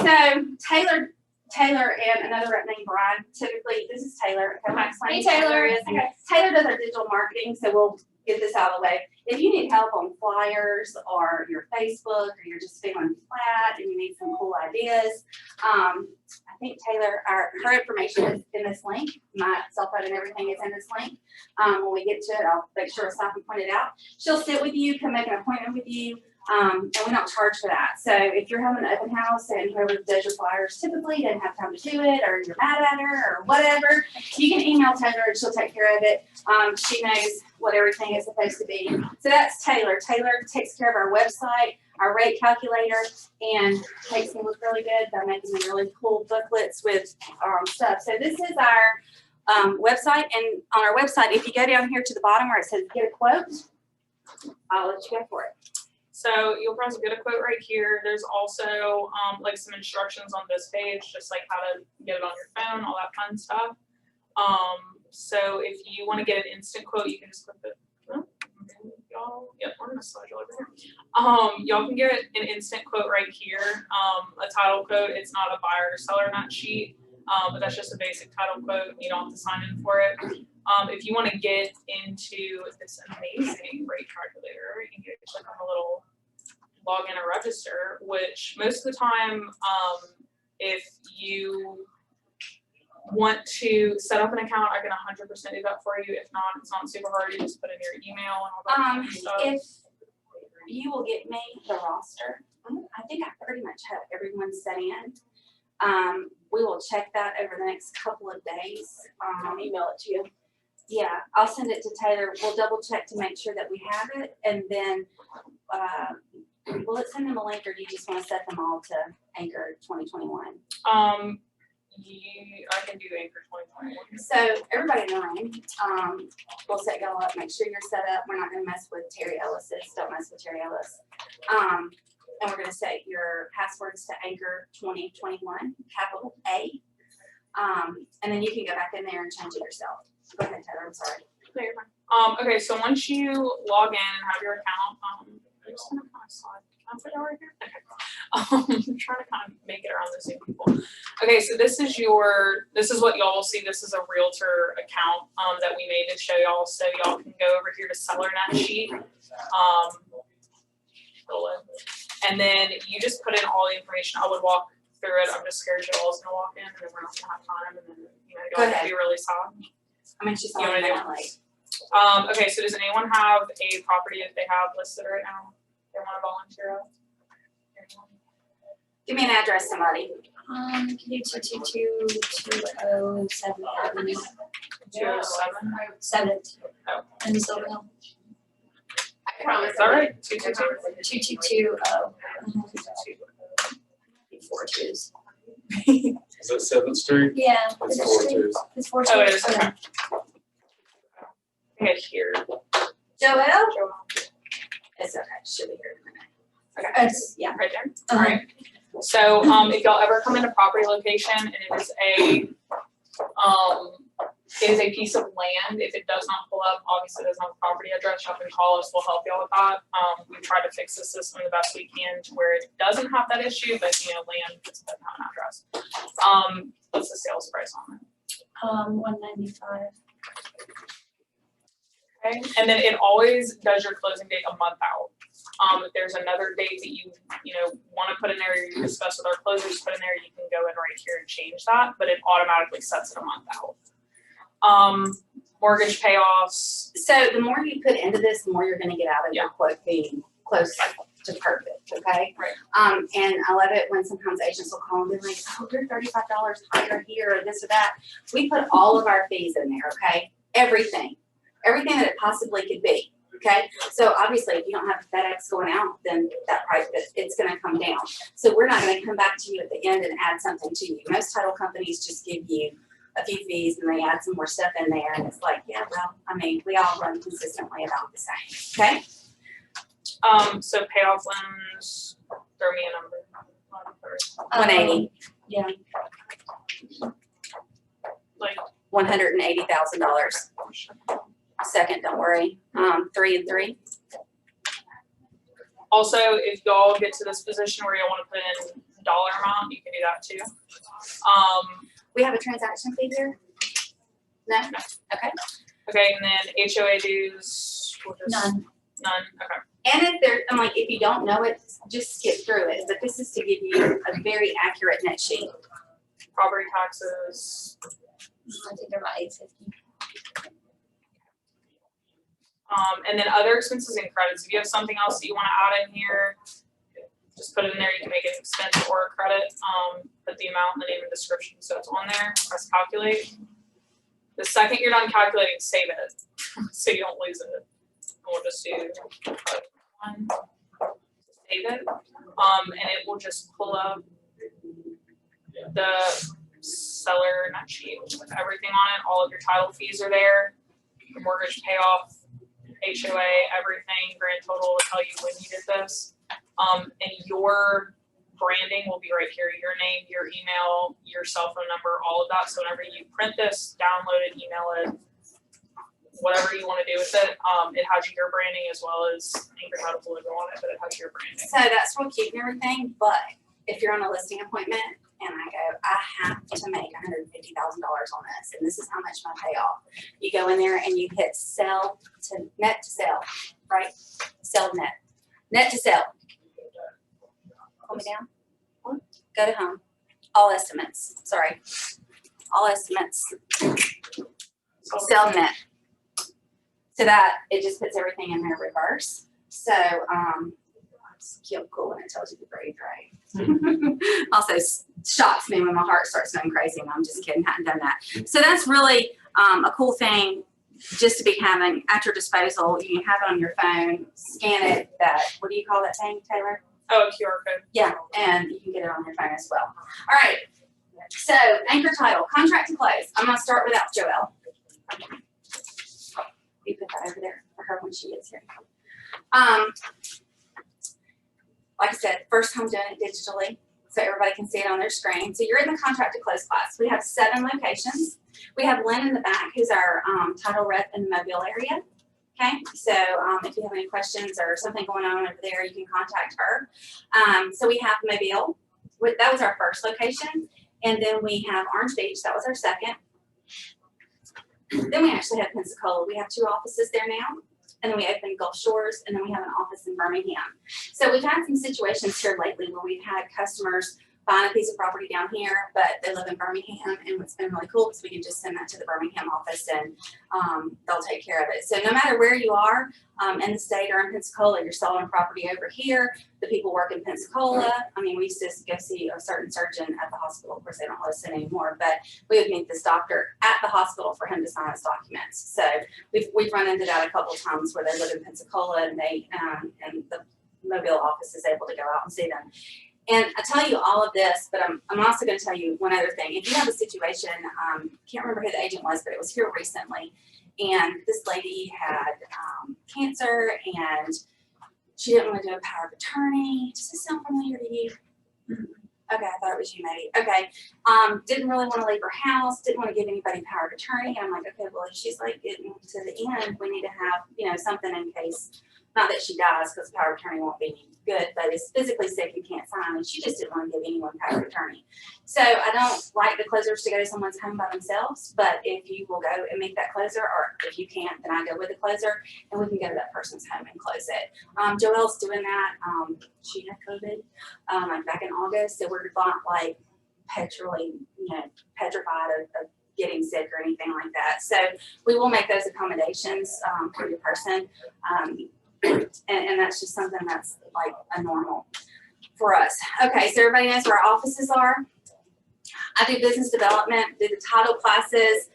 So Taylor and another rep named Brian, typically, this is Taylor. Hey, Taylor. Okay. Taylor does our digital marketing, so we'll get this out of the way. If you need help on flyers or your Facebook, or you're just feeling flat and you need some cool ideas, I think Taylor, her information is in this link. My cell phone and everything is in this link. When we get to it, I'll make sure to stop and point it out. She'll sit with you, come make an appointment with you. And we don't charge for that. So if you're having an open house and whoever does your flyers typically didn't have time to do it, or you're mad at her or whatever, you can email Taylor and she'll take care of it. She knows what everything is supposed to be. So that's Taylor. Taylor takes care of our website, our rate calculator, and makes me look really good by making me really cool booklets with stuff. So this is our website, and on our website, if you go down here to the bottom where it says get a quote, I'll let you go for it. So you'll press get a quote right here. There's also like some instructions on this page, just like how to get it on your phone, all that fun stuff. So if you want to get an instant quote, you can just click the, y'all, yep, we're gonna slide you over here. Y'all can get an instant quote right here. A title quote, it's not a buyer or seller net sheet, but that's just a basic title quote. You don't have to sign in for it. If you want to get into this amazing rate calculator, you can click on the little log in or register, which most of the time, if you want to set up an account, I can 100% do that for you. If not, it's not super hard. You just put in your email and all that kind of stuff. If you will get me the roster, I think I pretty much have everyone set in. We will check that over the next couple of days. I'll email it to you. Yeah, I'll send it to Taylor. We'll double check to make sure that we have it, and then will it send them a link, or do you just want to set them all to Anchor 2021? I can do Anchor 2021. So everybody in the room, we'll set y'all up. Make sure you're set up. We're not going to mess with Terry Ellis's. Don't mess with Terry Ellis. And we're going to set your passwords to Anchor 2021, capital A. And then you can go back in there and change it yourself. Go ahead, Taylor. I'm sorry. No, you're fine. Okay, so once you log in and have your account, I'm just gonna kind of slide. Can I put it right here? Okay. I'm trying to kind of make it around the same people. Okay, so this is what y'all will see. This is a realtor account that we made to show y'all. So y'all can go over here to seller net sheet. And then you just put in all the information. I would walk through it. I'm just scared y'all's gonna walk in and then we're not gonna have time, and then y'all will be really sad. I mean, she's on that late. Okay, so does anyone have a property that they have listed right now they want to volunteer of? Give me an address, somebody. Can you do 222 207 Avenue? 207? 7th. Oh. In Silverhill. I promise. Is that right? 222? 222 4 twos. Is that 7th Street? Yeah. It's 4 twos. It's 4 Oh, it twos. is, okay. Okay, here. Joelle? Joelle. It's okay. She'll be here in a minute. Okay. Yeah. Right there. All right. So if y'all ever come into property location and it is a piece of land, if it does not pull up, obviously it doesn't have a property address, y'all can call us, we'll help y'all with that. We try to fix the system the best we can to where it doesn't have that issue, but land just doesn't have an address. What's the sales price on it? 195. Okay, and then it always does your closing date a month out. If there's another date that you want to put in there, you discuss with our closers, put in there, you can go in right here and change that, but it automatically sets it a month out. Mortgage payoffs. So the more you put into this, the more you're going to get out of your quote being close to perfect. Okay. Right. And I love it when sometimes agents will call and be like, "Oh, you're $35 higher here, or this or that." We put all of our fees in there. Okay. Everything that it possibly could be. Okay. So obviously, if you don't have FedEx going out, then that price it's going to come down. So we're not going to come back to you at the end and add something to you. Most title companies just give you a few fees and they add some more stuff in there, and it's like, yeah, well, I mean, we all run consistently about the same. Okay. So payoff loans, throw me a number. 180. Yeah. Like $180,000. Second, don't worry. 3 and 3. also, if y'all get to this position where y'all want to put in dollar amount, you can do that too. We have a transaction fee here? No? Okay. Okay, and then HOA dues, we'll just. None. None, okay. And if there, I'm like, if you don't know it, just skip through it. But this is to give you a very accurate net sheet. Property taxes, I think they're about 850. and then other expenses and credits. If you have something else that you wanna add in here, just put it in there. You can make it an expense or a credit. Put the amount, the name, and description, so it's on there. Press calculate. The second you're done calculating, save it, so you don't lose it. And we'll just do one, save it. And it will just pull up the seller net sheet with everything on it. All of your title fees are there, your mortgage payoff, HOA, everything, grand total will tell you when you did this. And your branding will be right here, your name, your email, your cell phone number, all of that. So whenever you print this, download it, email it, whatever you want to do with it, it has your branding as well as Anchor Title's logo on it, but it has your branding. So that's real cute and everything, but if you're on a listing appointment and I go, I have to make $150,000 on this, and this is how much my payoff. You go in there and you hit sell to net to sell, right? Sell net. Net to sell. Pull me down. Go to home. All estimates. Sorry. All estimates. Sell net. So that it just puts everything in there reverse. So it's cool when it tells you the grade, right? Also shocks me when my heart starts going crazy. And I'm just kidding, hadn't done that. So that's really a cool thing just to be having at your disposal. You can have it on your phone, scan it. What do you call that thing, Taylor? Oh, QR code. Yeah, and you can get it on your phone as well. All right. So Anchor Title, contract to close. I'm gonna start without Joelle. You put that over there for her when she gets here. Like I said, first time doing it digitally, so everybody can see it on their screen. So you're in the contract to close class. We have 7 locations. We have Lynn in the back, who's our title rep in the Mobile area. Okay, so if you have any questions or something going on over there, you can contact her. So we have Mobile. That was our first location. And then we have Orange Beach. That was our second. Then we actually have Pensacola. We have 2 offices there now. And then we opened Gulf Shores, and then we have an office in Birmingham. So we've had some situations here lately where we've had customers buying a piece of property down here, but they live in Birmingham, and what's been really cool is we can just send that to the Birmingham office, and they'll take care of it. So no matter where you are in the state or in Pensacola, you're selling a property over here, the people work in Pensacola. I mean, we used to go see a certain surgeon at the hospital. Of course, they don't listen anymore, but we would meet this doctor at the hospital for him to sign his documents. So we've run into that a couple of times where they live in Pensacola, and and the Mobile office is able to go out and see them. And I tell you all of this, but I'm also going to tell you one other thing. If you have a situation, can't remember who the agent was, but it was here recently, and this lady had cancer, and she didn't want to do a power of attorney. Does this sound familiar to you? Okay, I thought it was you, maybe. Okay, didn't really want to leave her house, didn't want to give anybody power of attorney. And I'm like, okay, well, if she's like getting to the end, we need to have, something in case. Not that she dies, because power of attorney won't be any good, but it's physically sick, you can't sign, and she just didn't want to give anyone power of attorney. So I don't like the closers to go to someone's home by themselves, but if you will go and make that closer, or if you can't, then I go with the closer, and we can go to that person's home and close it. Joelle's doing that. She had COVID like back in August, so we're not like petrified of getting sick or anything like that. So we will make those accommodations for your person. And that's just something that's like a normal for us. Okay, so everybody knows where our offices are. I do business development, do the title classes.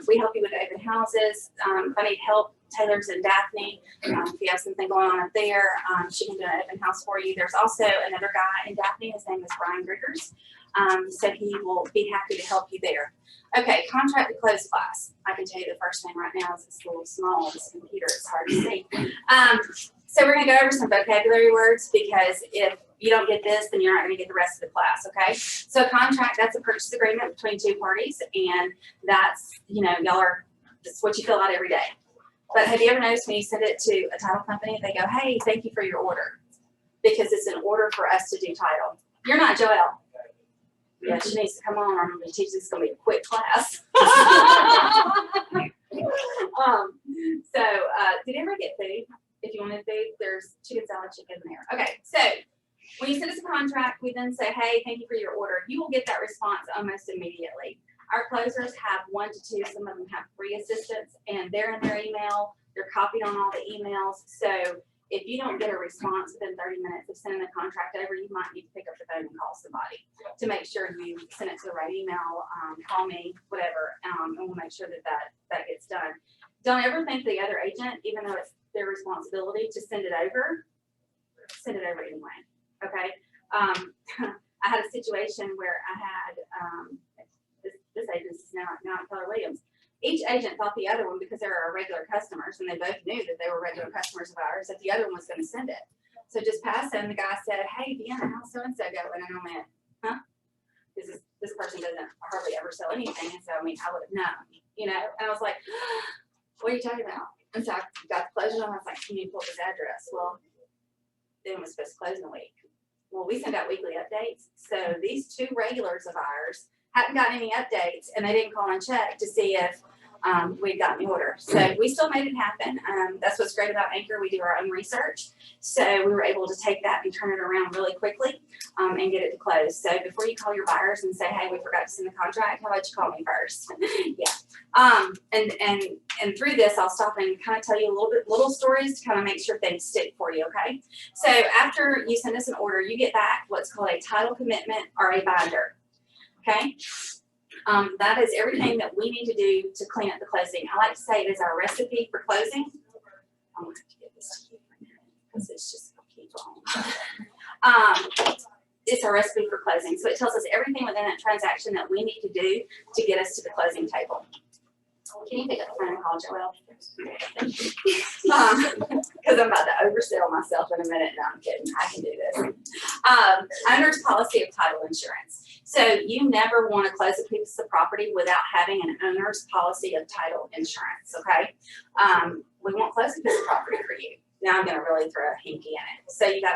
We help you with open houses. If I need help, Taylor's and Daphne. If you have something going on up there, she can do an open house for you. There's also another guy in Daphne. His name is Brian Griggers. So he will be happy to help you there. Okay, contract to close class. I can tell you the first thing right now is it's a little small. This computer is hard to see. So we're going to go over some vocabulary words, because if you don't get this, then you're not going to get the rest of the class, okay? So a contract, that's a purchase agreement between 2 parties, and that's, that's what you fill out every day. But have you ever noticed when you send it to a title company, they go, hey, thank you for your order, because it's an order for us to do title. You're not Joelle. Yeah, she needs to come on. I'm going to teach this. It's going to be a quick class. Did everybody get food? If you wanted food, there's chicken salad, chicken there. Okay, so when you send us a contract, we then say, hey, thank you for your order. You will get that response almost immediately. Our closers have 1 to 2. Some of them have 3 assistants, and they're in their email. They're copied on all the emails. So if you don't get a response within 30 minutes of sending the contract over, you might need to pick up the phone and call somebody to make sure you send it to the right email, call me, whatever, and we'll make sure that gets done. Don't ever think the other agent, even though it's their responsibility to send it over anyway, okay? I had a situation where I had, this agent is now Keller Williams. Each agent thought the other one, because they were our regular customers, and they both knew that they were regular customers of ours, that the other one was gonna send it. So just passing, the guy said, hey, Deanna, how's so-and-so going? And I went, huh? This person doesn't hardly ever sell anything, and so, I mean, I would have known, you know? And I was like, what are you talking about? And so I got the closure, and I was like, can you pull this address? Well, then it was supposed to close in a week. Well, we send out weekly updates. So these 2 regulars of ours hadn't gotten any updates, and they didn't call and check to see if we'd gotten the order. So we still made it happen. That's what's great about Anchor. We do our own research. So we were able to take that and turn it around really quickly and get it to close. So before you call your buyers and say, hey, we forgot to send the contract, how about you call me first? Yeah. And through this, I'll stop and kind of tell you little stories to kind of make sure things stick for you, okay? So after you send us an order, you get back what's called a title commitment or a binder, okay? That is everything that we need to do to clean up the closing. I like to say it is our recipe for closing. I'm going to have to get this to you for a minute because it's just a keep on. It's our recipe for closing. So it tells us everything within that transaction that we need to do to get us to the closing table. Can you pick up the phone and call Joelle? Because I'm about to oversell myself in a minute. No, I'm kidding. I can do this. Owner's policy of title insurance. So you never want to close a piece of property without having an owner's policy of title insurance, okay? We won't close a piece of property for you. Now I'm going to really throw a hinky in it. So you got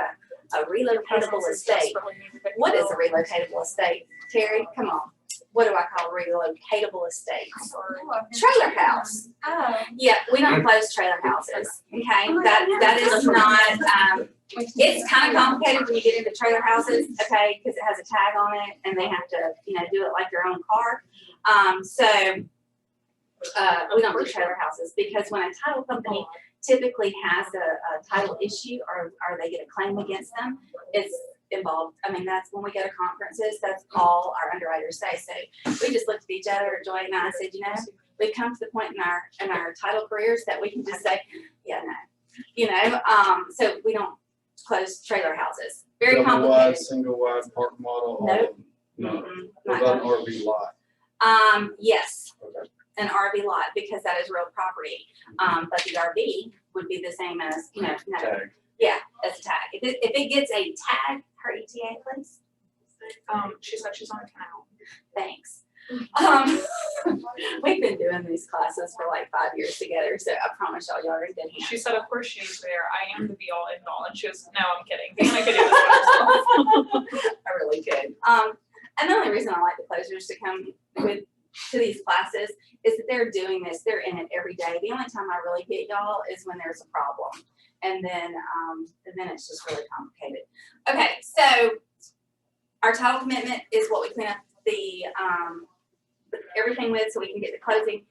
a relocatable estate. What is a relocatable estate? Terry, come on. What do I call relocatable estates? Trailer house. Oh. Yeah, we don't close trailer houses. Okay, that is not. It's kind of complicated when you get into trailer houses. Okay, because it has a tag on it, and they have to, do it like your own car. We don't do trailer houses because when a title company typically has a title issue or they get a claim against them, it's involved. I mean, that's when we go to conferences, that's all our underwriters say. So we just looked at each other, Joy and I said, we've come to the point in our title careers that we can just say, yeah, no. So we don't close trailer houses. Very complicated. Single wide, park model. Nope. No. Mm-mm, What not about an RV lot? Yes, Okay. an RV lot because that is real property. But the RV would be the same as, no. Tag. Yeah, as a tag. If it gets a tag, her ETA, please. She said she's on a canal. Thanks. We've been doing these classes for like 5 years together, so I promise y'all already did. She said, of course she's there. I am the be all end all. And she goes, no, I'm kidding. Deanna could do this by herself. I really could. And the only reason I like the closers to come to these classes is that they're doing this. They're in it every day. The only time I really get y'all is when there's a problem. And then it's just really complicated. Okay, so our title commitment is what we clean up everything with so we can get to closing.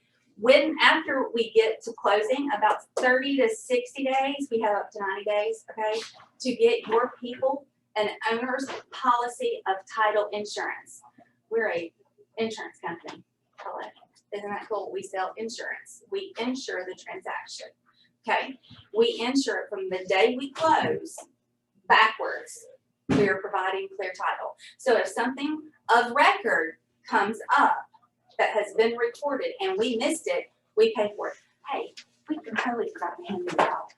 After we get to closing, about 30 to 60 days, we have up to 90 days, okay, to get your people an owner's policy of title insurance. We're a insurance company. Isn't that cool? We sell insurance. We insure the transaction. Okay, we insure it from the day we close backwards. We are providing clear title. So if something of record comes up that has been recorded and we missed it, we pay for it. Hey, we totally forgot to hand you out.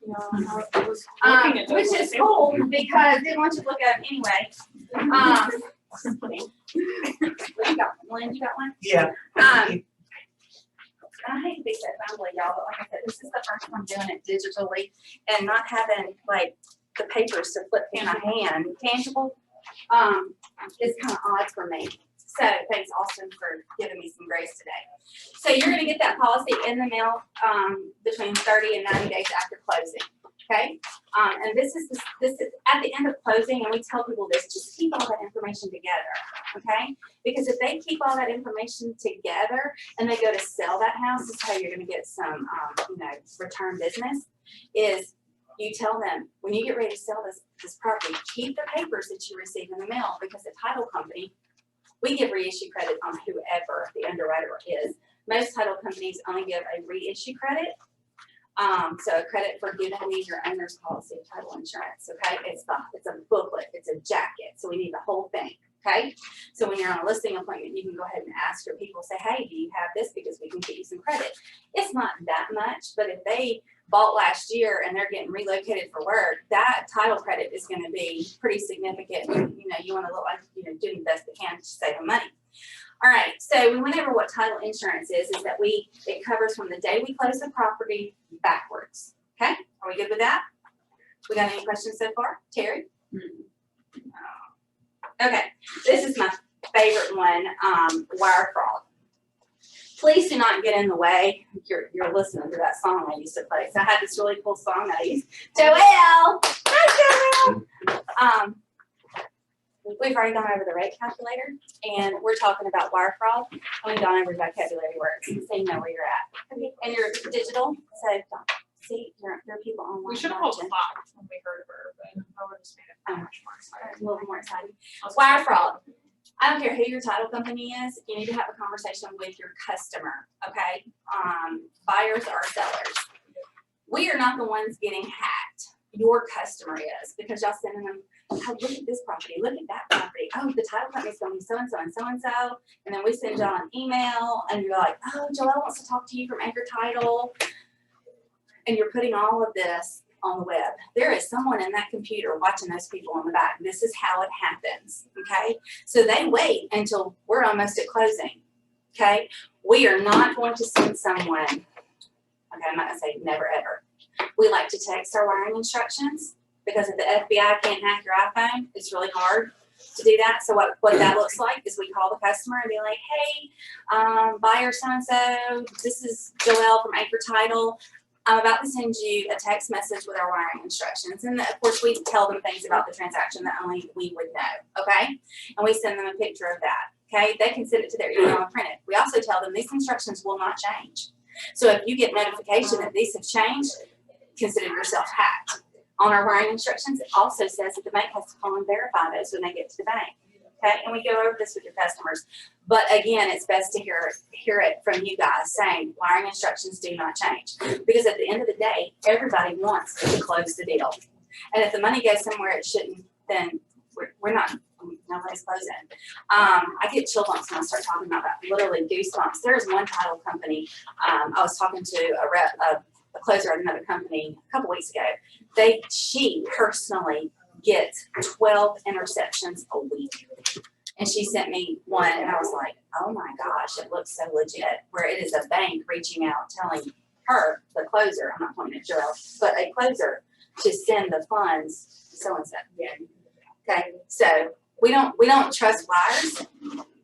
I was looking at Which is cool because they want you to look at it anyway. You got one? Lynn, you got one? Yeah. I hate to be so fumbly, y'all, but like I said, this is the first time doing it digitally and not having like the papers to flip in my hand. Tangible? is kind of odd for me. So thanks, Austin, for giving me some grace today. So you're gonna get that policy in the mail, between 30 and 90 days after closing, okay? And this is at the end of closing, and we tell people this, just keep all that information together, okay? Because if they keep all that information together and they go to sell that house, this is how you're gonna get some, return business, is you tell them, when you get ready to sell this property, keep the papers that you receive in the mail, because the title company, we give reissue credit on whoever the underwriter is. Most title companies only give a reissue credit. So a credit for giving me your owner's policy of title insurance, okay? It's a booklet, it's a jacket, so we need the whole thing, okay? So when you're on a listing appointment, you can go ahead and ask your people, say, hey, do you have this, because we can get you some credit. It's not that much, but if they bought last year and they're getting relocated for work, that title credit is gonna be pretty significant. You wanna look like, doing the best they can to save them money. All right, so we went over what title insurance is that it covers from the day we close the property backwards, okay? Are we good with that? We got any questions so far? Terry? Okay, this is my favorite one, wire fraud. Please do not get in the way. You're listening to that song I used to play. So I had this really cool song that I used. Joelle! Hi, Joelle! We've already gone over the rate calculator, and we're talking about wire fraud. And we've gone over vocabulary words, so you know where you're at. And you're digital, so see, there are people online. We should have all clapped when we heard of her, but I would have just made it much more exciting. A little more exciting. Wire fraud. I don't care who your title company is, you need to have a conversation with your customer, okay? Buyers or sellers. We are not the ones getting hacked. Your customer is, because y'all sending them, oh, look at this property, look at that property. Oh, the title company's going so-and-so and so-and-so. And then we send y'all an email and you're like, oh, Joelle wants to talk to you from Anchor Title. And you're putting all of this on the web. There is someone in that computer watching those people on the back. This is how it happens, okay? So they wait until we're almost at closing, okay? We are not going to send someone, okay, I'm not gonna say never ever. We like to text our wiring instructions, because if the FBI can't hack your iPhone, it's really hard to do that. So what that looks like is we call the customer and be like, hey, buyer so-and-so, this is Joelle from Anchor Title. I'm about to send you a text message with our wiring instructions. And of course, we tell them things about the transaction that only we would know, okay? And we send them a picture of that, okay? They can send it to their email and print it. We also tell them these instructions will not change. So if you get notification that these have changed, consider yourself hacked. On our wiring instructions, it also says that the bank has to call and verify those when they get to the bank. Okay, and we go over this with your customers. But again, it's best to hear it from you guys saying wiring instructions do not change. Because at the end of the day, everybody wants to close the deal. And if the money goes somewhere it shouldn't, then we're not, nobody's closing. I get chill bumps when I start talking about that, literally goosebumps. There's one title company, I was talking to a closer at another company a couple weeks ago. She personally gets 12 interceptions a week. And she sent me one and I was like, oh my gosh, it looks so legit, where it is a bank reaching out telling her, the closer, I'm not pointing at Joelle, but a closer to send the funds so-and-so. Yeah. Okay, so we don't trust wires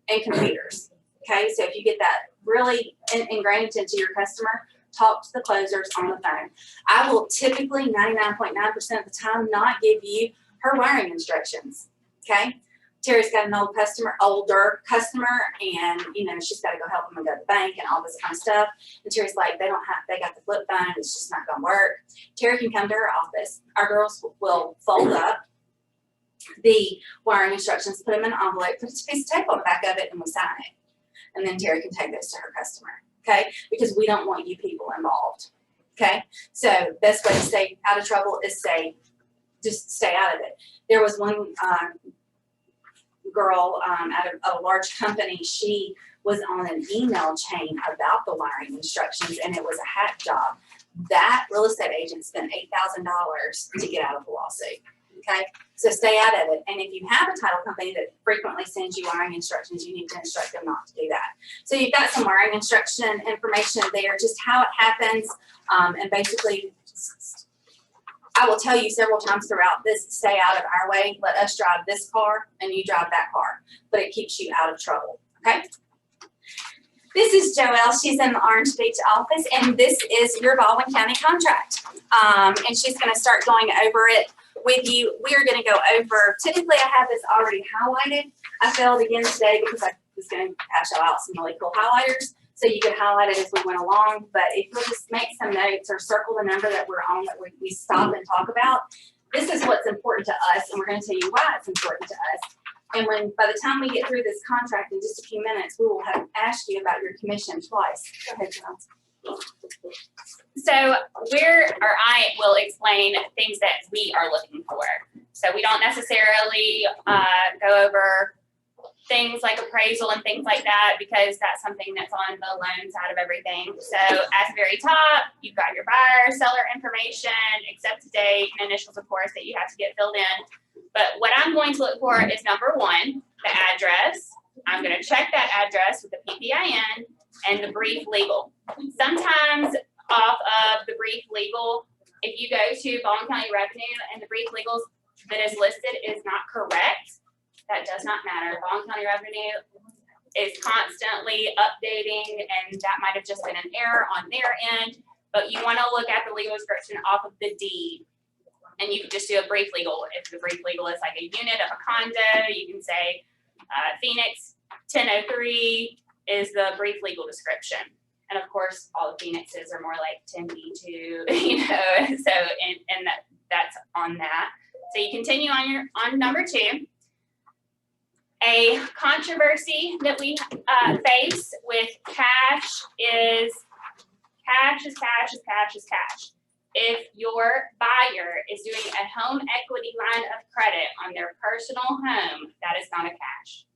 and computers. Okay, so if you get that really ingrained into your customer, talk to the closers on the phone. I will typically 99.9% of the time not give you her wiring instructions, okay? Terry's got an older customer, and she's got to go help them and go to the bank and all this kind of stuff. And Terry's like, they got the flip phone, it's just not gonna work. Terry can come to her office. Our girls will fold up the wiring instructions, put them in an envelope, put a piece of tape on the back of it, and we sign it. And then Terry can take those to her customer, okay? Because we don't want you people involved, okay? So best way to stay out of trouble is just stay out of it. There was one girl at a large company. She was on an email chain about the wiring instructions, and it was a hack job. That real estate agent spent $8,000 to get out of the lawsuit. Okay, so stay out of it. And if you have a title company that frequently sends you wiring instructions, you need to instruct them not to do that. So you've got some wiring instruction information there, just how it happens, and basically I will tell you several times throughout this, stay out of our way, let us drive this car and you drive that car, but it keeps you out of trouble, okay? This is Joelle, she's in the Orange Beach office, and this is your Baldwin County contract. And she's gonna start going over it with you. We are gonna go over, typically I have this already highlighted. I failed again today because I was gonna pass y'all out some really cool highlighters, so you could highlight it as we went along. But if you'll just make some notes or circle the number that we're on that we stop and talk about, this is what's important to us, and we're gonna tell you why it's important to us. And by the time we get through this contract in just a few minutes, we will have asked you about your commission twice. Go ahead, John. So I will explain things that we are looking for. So we don't necessarily go over things like appraisal and things like that, because that's something that's on the loan side of everything. So at the very top, you've got your buyer, seller information, accepted date, and initials, of course, that you have to get filled in. But what I'm going to look for is number one, the address. I'm going to check that address with the PPIN and the brief legal. Sometimes off of the brief legal, if you go to Baldwin County Revenue and the brief legal that is listed is not correct, that does not matter. Baldwin County Revenue is constantly updating, and that might have just been an error on their end, but you want to look at the legal description off of the deed. And you can just do a brief legal. If the brief legal is like a unit of a condo, you can say Phoenix 1003 is the brief legal description. And of course, all the Phoenixes are more like 10B2, you know, so and that's on that. So you continue on number two. A controversy that we face with cash is cash. If your buyer is doing a home equity line of credit on their personal home, that is not a cash.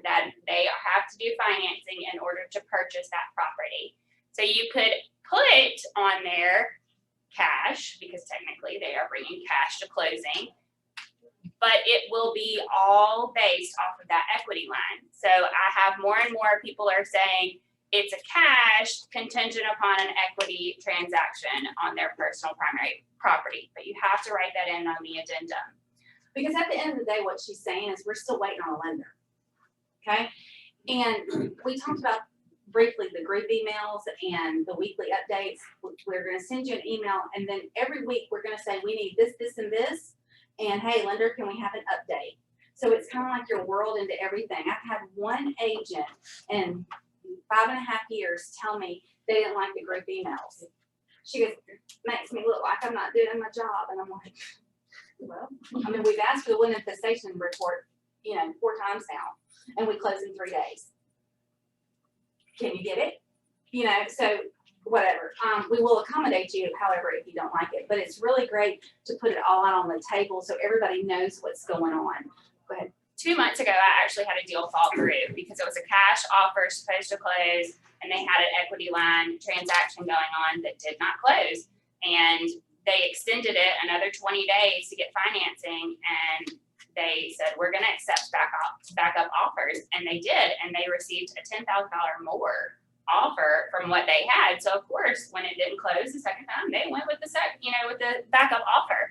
That they have to do financing in order to purchase that property. So you could put on there cash, because technically they are bringing cash to closing, but it will be all based off of that equity line. So I have more and more people are saying it's a cash contingent upon an equity transaction on their personal primary property, but you have to write that in on the addendum. Because at the end of the day, what she's saying is we're still waiting on a lender, okay? And we talked about briefly the group emails and the weekly updates. We're gonna send you an email, and then every week we're gonna say, we need this, this, and this, and hey, lender, can we have an update? So it's kind of like your world into everything. I've had one agent in 5.5 years tell me they didn't like the group emails. She goes, makes me look like I'm not doing my job. And I'm like, well, I mean, we've asked for the wind infestation report, 4 times now, and we close in 3 days. Can you get it? So whatever. We will accommodate you, however, if you don't like it. But it's really great to put it all out on the table so everybody knows what's going on. Go ahead. 2 months ago, I actually had a deal fall through because it was a cash offer supposed to close, and they had an equity line transaction going on that did not close. And they extended it another 20 days to get financing, and they said, we're going to accept backup offers. And they did, and they received a $10,000 more offer from what they had. So of course, when it didn't close the second time, they went with with the backup offer.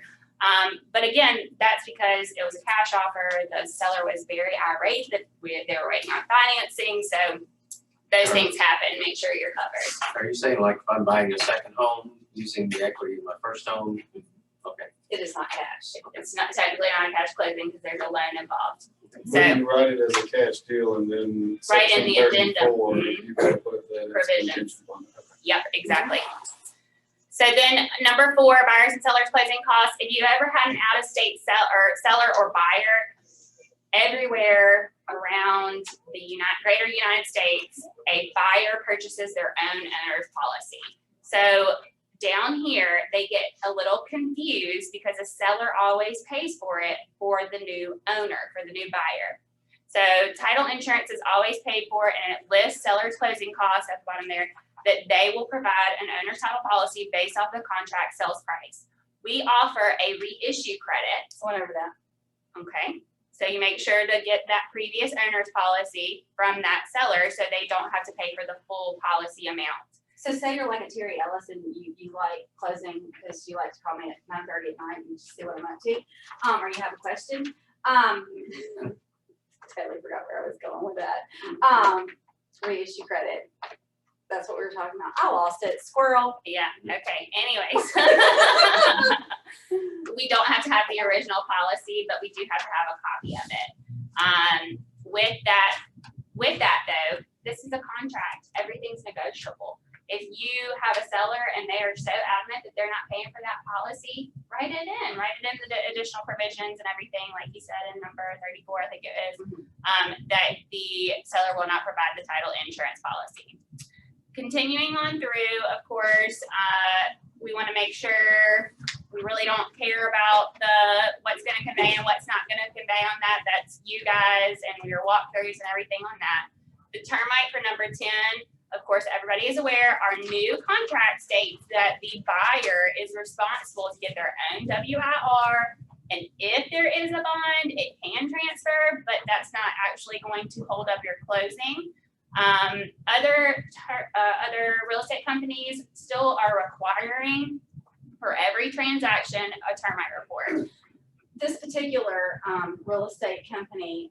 But again, that's because it was a cash offer. The seller was very irate that they were waiting on financing. So those things happen. Make sure you're covered. Are you saying like if I'm buying a second home using the equity of my first home? Okay. It is not cash. It's not technically not a cash closing because there's a loan involved. When you write it as a cash deal and then Right in the section addendum. 34, you gotta put that as Provisions. contingent upon it. Okay. Yep, exactly. So then number 4, buyers and sellers closing costs. If you ever had an out-of-state seller or buyer, everywhere around the greater United States, a buyer purchases their own owner's policy. So down here, they get a little confused because a seller always pays for it for the new owner, for the new buyer. So title insurance is always paid for, and it lists seller's closing costs at the bottom there, that they will provide an owner's title policy based off the contract sales price. We offer a reissue credit. Went over that. Okay. So you make sure to get that previous owner's policy from that seller so they don't have to pay for the full policy amount. So say you're like a Terry Ellis and you like closing because you like to call me at 9:30 at night and just see what I'm up to. Or you have a question. Totally forgot where I was going with that. Reissue credit. That's what we were talking about. I lost it. Squirrel. Yeah, okay, anyways. We don't have to have the original policy, but we do have to have a copy of it. With that though, this is a contract. Everything's negotiable. If you have a seller and they are so adamant that they're not paying for that policy, write it in the additional provisions and everything, like you said in number 34, I think it is, that the seller will not provide the title insurance policy. Continuing on through, of course, we want to make sure we really don't care about what's going to convey and what's not going to convey on that. That's you guys and your walkthroughs and everything on that. The termite for number 10, of course, everybody is aware, our new contract states that the buyer is responsible to get their own WIR. And if there is a bond, it can transfer, but that's not actually going to hold up your closing. Other real estate companies still are requiring for every transaction a termite report. This particular real estate company,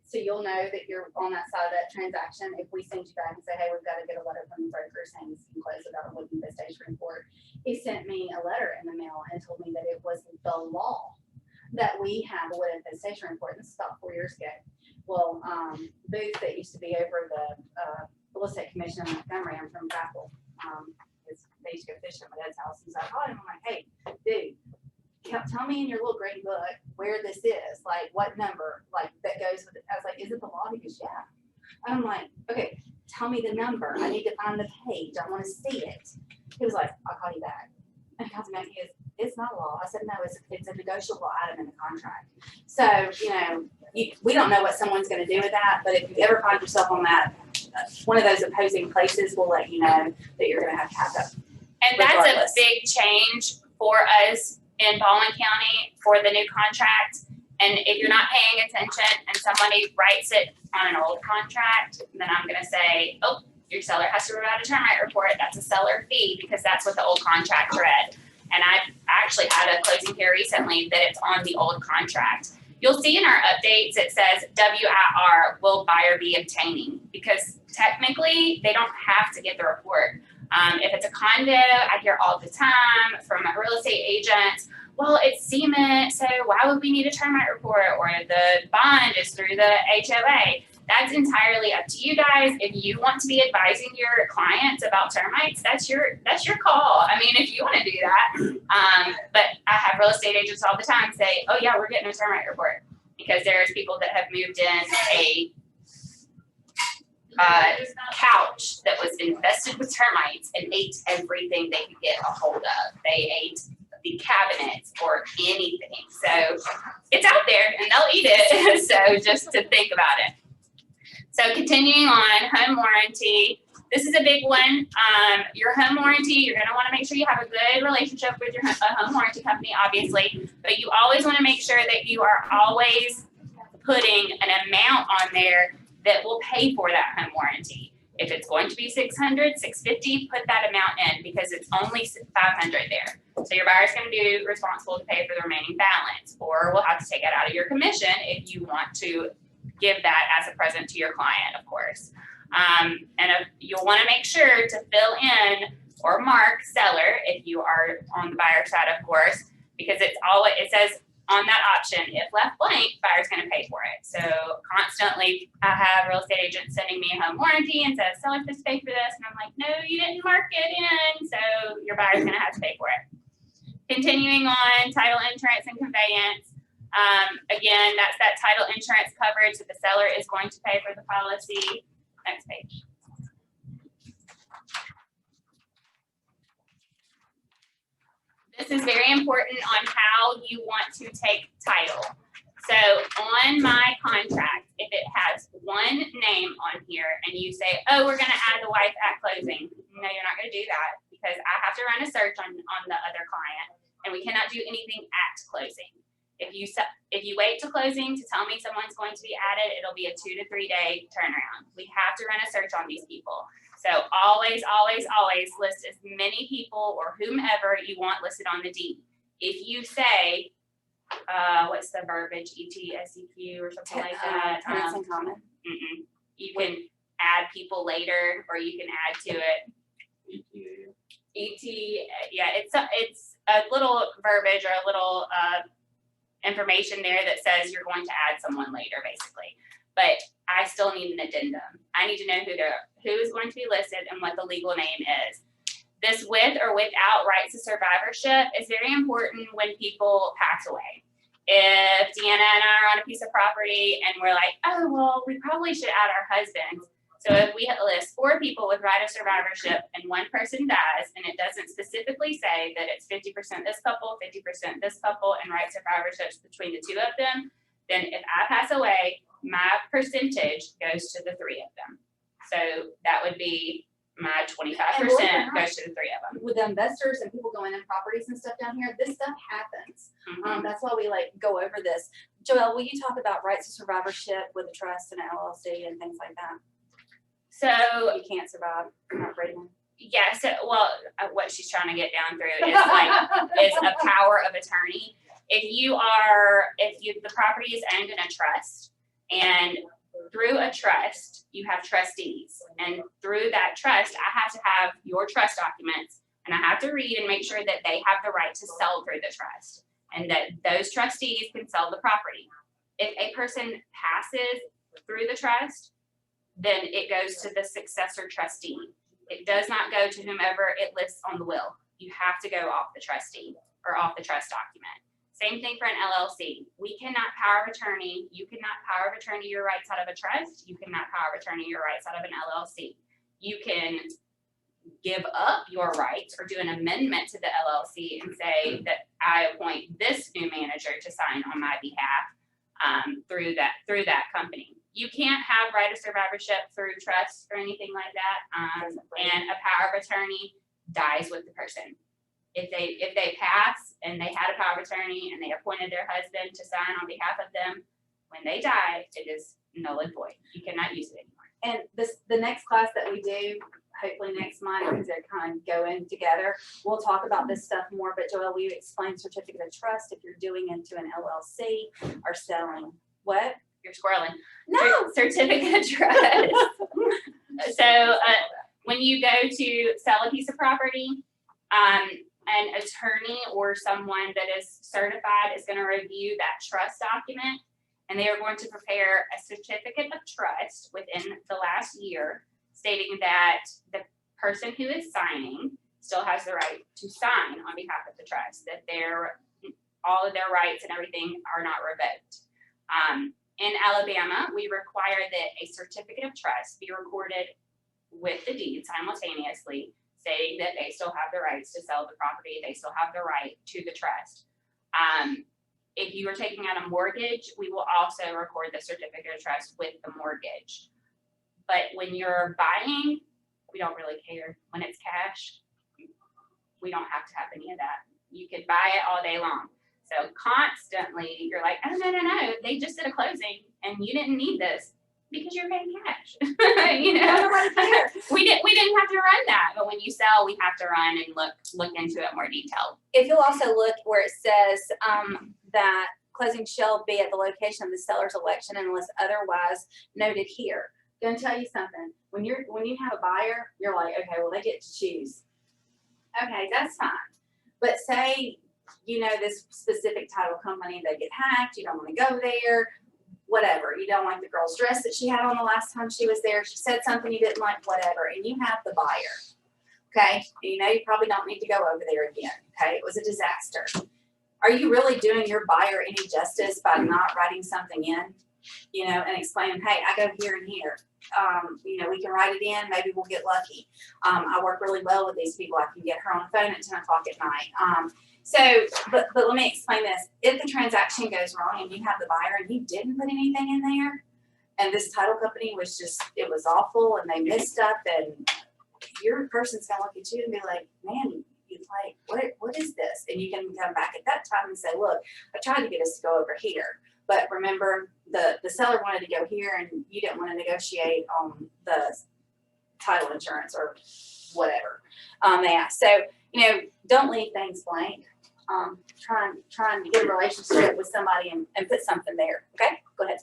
so you'll know that you're on that side of that transaction. If we send you back and say, hey, we've got to get a letter from the broker saying this can close without a living gestation report, he sent me a letter in the mail and told me that it was the law that we have a living gestation report. This is about 4 years ago. Well, Booth that used to be over the real estate commission in Montgomery, I'm from Grapple. They used to go fishing at my dad's house. He's like, oh, and I'm like, hey, dude, tell me in your little green book where this is, like what number, like that goes with it. I was like, is it the law? He goes, yeah. And I'm like, okay, tell me the number. I need to find the page. I want to see it. He was like, I'll call you back. And he calls me back. He goes, it's not a law. I said, no, it's a negotiable item in the contract. So, we don't know what someone's going to do with that, but if you ever find yourself on that, one of those opposing places, we'll let you know that you're going to have up. And that's a big change for us in Baldwin County for the new contract. And if you're not paying attention and somebody writes it on an old contract, then I'm going to say, oh, your seller has to provide a termite report. That's a seller fee because that's what the old contract read. And I've actually had a closing here recently that it's on the old contract. You'll see in our updates, it says WIR will buyer be obtaining because technically they don't have to get the report. If it's a condo, I hear all the time from real estate agents, well, it's cement, so why would we need a termite report? Or the bond is through the HOA. That's entirely up to you guys. If you want to be advising your clients about termites, that's your call. I mean, if you want to do that. But I have real estate agents all the time say, oh yeah, we're getting a termite report because there's people that have moved in a couch that was infested with termites and ate everything they could get a hold of. They ate the cabinets or anything. So it's out there and they'll eat it. So just to think about it. So continuing on, home warranty. This is a big one. Your home warranty, you're going to want to make sure you have a good relationship with your home warranty company, obviously. But you always want to make sure that you are always putting an amount on there that will pay for that home warranty. If it's going to be $600, $650, put that amount in because it's only $500 there. So your buyer's going to be responsible to pay for the remaining balance, or we'll have to take it out of your commission if you want to give that as a present to your client, of course. You'll want to make sure to fill in or mark seller if you are on the buyer side, of course, because it says on that option, if left blank, buyer's going to pay for it. So constantly, I have real estate agents sending me a home warranty and says, seller has to pay for this. And I'm like, no, you didn't mark it in. So your buyer's going to have to pay for it. Continuing on, title insurance and conveyance. Again, that's that title insurance coverage that the seller is going to pay for the policy. Next page. This is very important on how you want to take title. So on my contract, if it has one name on here and you say, oh, we're going to add the wife at closing. No, you're not going to do that because I have to run a search on the other client and we cannot do anything at closing. If you wait to closing to tell me someone's going to be added, it'll be a 2 to 3 day turnaround. We have to run a search on these people. So always, always, always list as many people or whomever you want listed on the deed. If you say, what's the verbiage, ETSEQ or something like that? Tenants in common. You can add people later, or you can add to it. Yeah, it's a little verbiage or a little information there that says you're going to add someone later, basically. But I still need an addendum. I need to know who is going to be listed and what the legal name is. This with or without rights to survivorship is very important when people pass away. If Deanna and I are on a piece of property and we're like, oh, well, we probably should add our husbands. So if we list 4 people with right of survivorship and one person dies, and it doesn't specifically say that it's 50% this couple, 50% this couple, and right survivorship between the 2 of them, then if I pass away, my percentage goes to the 3 of them. So that would be my 25% goes to the 3 of them. With investors and people going in properties and stuff down here, this stuff happens. Mhm. That's why we like go over this. Joelle, will you talk about rights to survivorship with a trust and an LLC and things like that? So You can't survive, not breathing. yeah, so well, what she's trying to get down through is like is a power of attorney. If the property is owned in a trust, and through a trust you have trustees, and through that trust I have to have your trust documents, and I have to read and make sure that they have the right to sell through the trust, and that those trustees can sell the property. If a person passes through the trust, then it goes to the successor trustee. It does not go to whomever it lists on the will. You have to go off the trustee or off the trust document. Same thing for an LLC. We cannot power of attorney. You cannot power of attorney your rights out of a trust. You cannot power of attorney your rights out of an LLC. You can give up your rights or do an amendment to the LLC and say that I appoint this new manager to sign on my behalf through that company. You can't have right of survivorship through trust or anything like that. And a power of attorney dies with the person. If they pass and they had a power of attorney and they appointed their husband to sign on behalf of them, when they die, it is null and void. You cannot use it anymore. And the next class that we do, hopefully next month, because they're kind of going together, we'll talk about this stuff more. But Joelle, will you explain certificate of trust if you're doing into an LLC or selling? What? You're squirreling. No. Certificate of trust. So when you go to sell a piece of property, an attorney or someone that is certified is going to review that trust document, and they are going to prepare a certificate of trust within the last year stating that the person who is signing still has the right to sign on behalf of the trust, that all of their rights and everything are not revoked. In Alabama, we require that a certificate of trust be recorded with the deed simultaneously, saying that they still have the rights to sell the property, they still have the right to the trust. If you are taking out a mortgage, we will also record the certificate of trust with the mortgage. But when you're buying, we don't really care. When it's cash, we don't have to have any of that. You could buy it all day long. So constantly you're like, oh, no, they just did a closing and you didn't need this because you're paying cash. You know, we didn't have to run that, but when you sell, we have to run and look into it more detailed. If you'll also look where it says that closing shall be at the location of the seller's election unless otherwise noted here. I'm gonna tell you something. When you have a buyer, you're like, okay, well, they get to choose. Okay, that's fine. But say, you know, this specific title company, they get hacked, you don't want to go there, whatever. You don't like the girl's dress that she had on the last time she was there. She said something you didn't like, whatever. And you have the buyer. Okay. And you know, you probably don't need to go over there again. Okay. It was a disaster. Are you really doing your buyer any justice by not writing something in, you know, and explaining, hey, I go here and here. You know, we can write it in. Maybe we'll get lucky. I work really well with these people. I can get her on the phone at 10 o'clock at night. But let me explain this. If the transaction goes wrong and you have the buyer and you didn't put anything in there, and this title company was just, it was awful and they missed stuff, and your person's gonna look at you and be like, man, you like, what is this? And you can come back at that time and say, look, I tried to get us to go over here. But remember, the seller wanted to go here and you didn't want to negotiate on the title insurance or whatever. They ask. So, don't leave things blank. Trying to get a relationship with somebody and put something there. Okay, go ahead.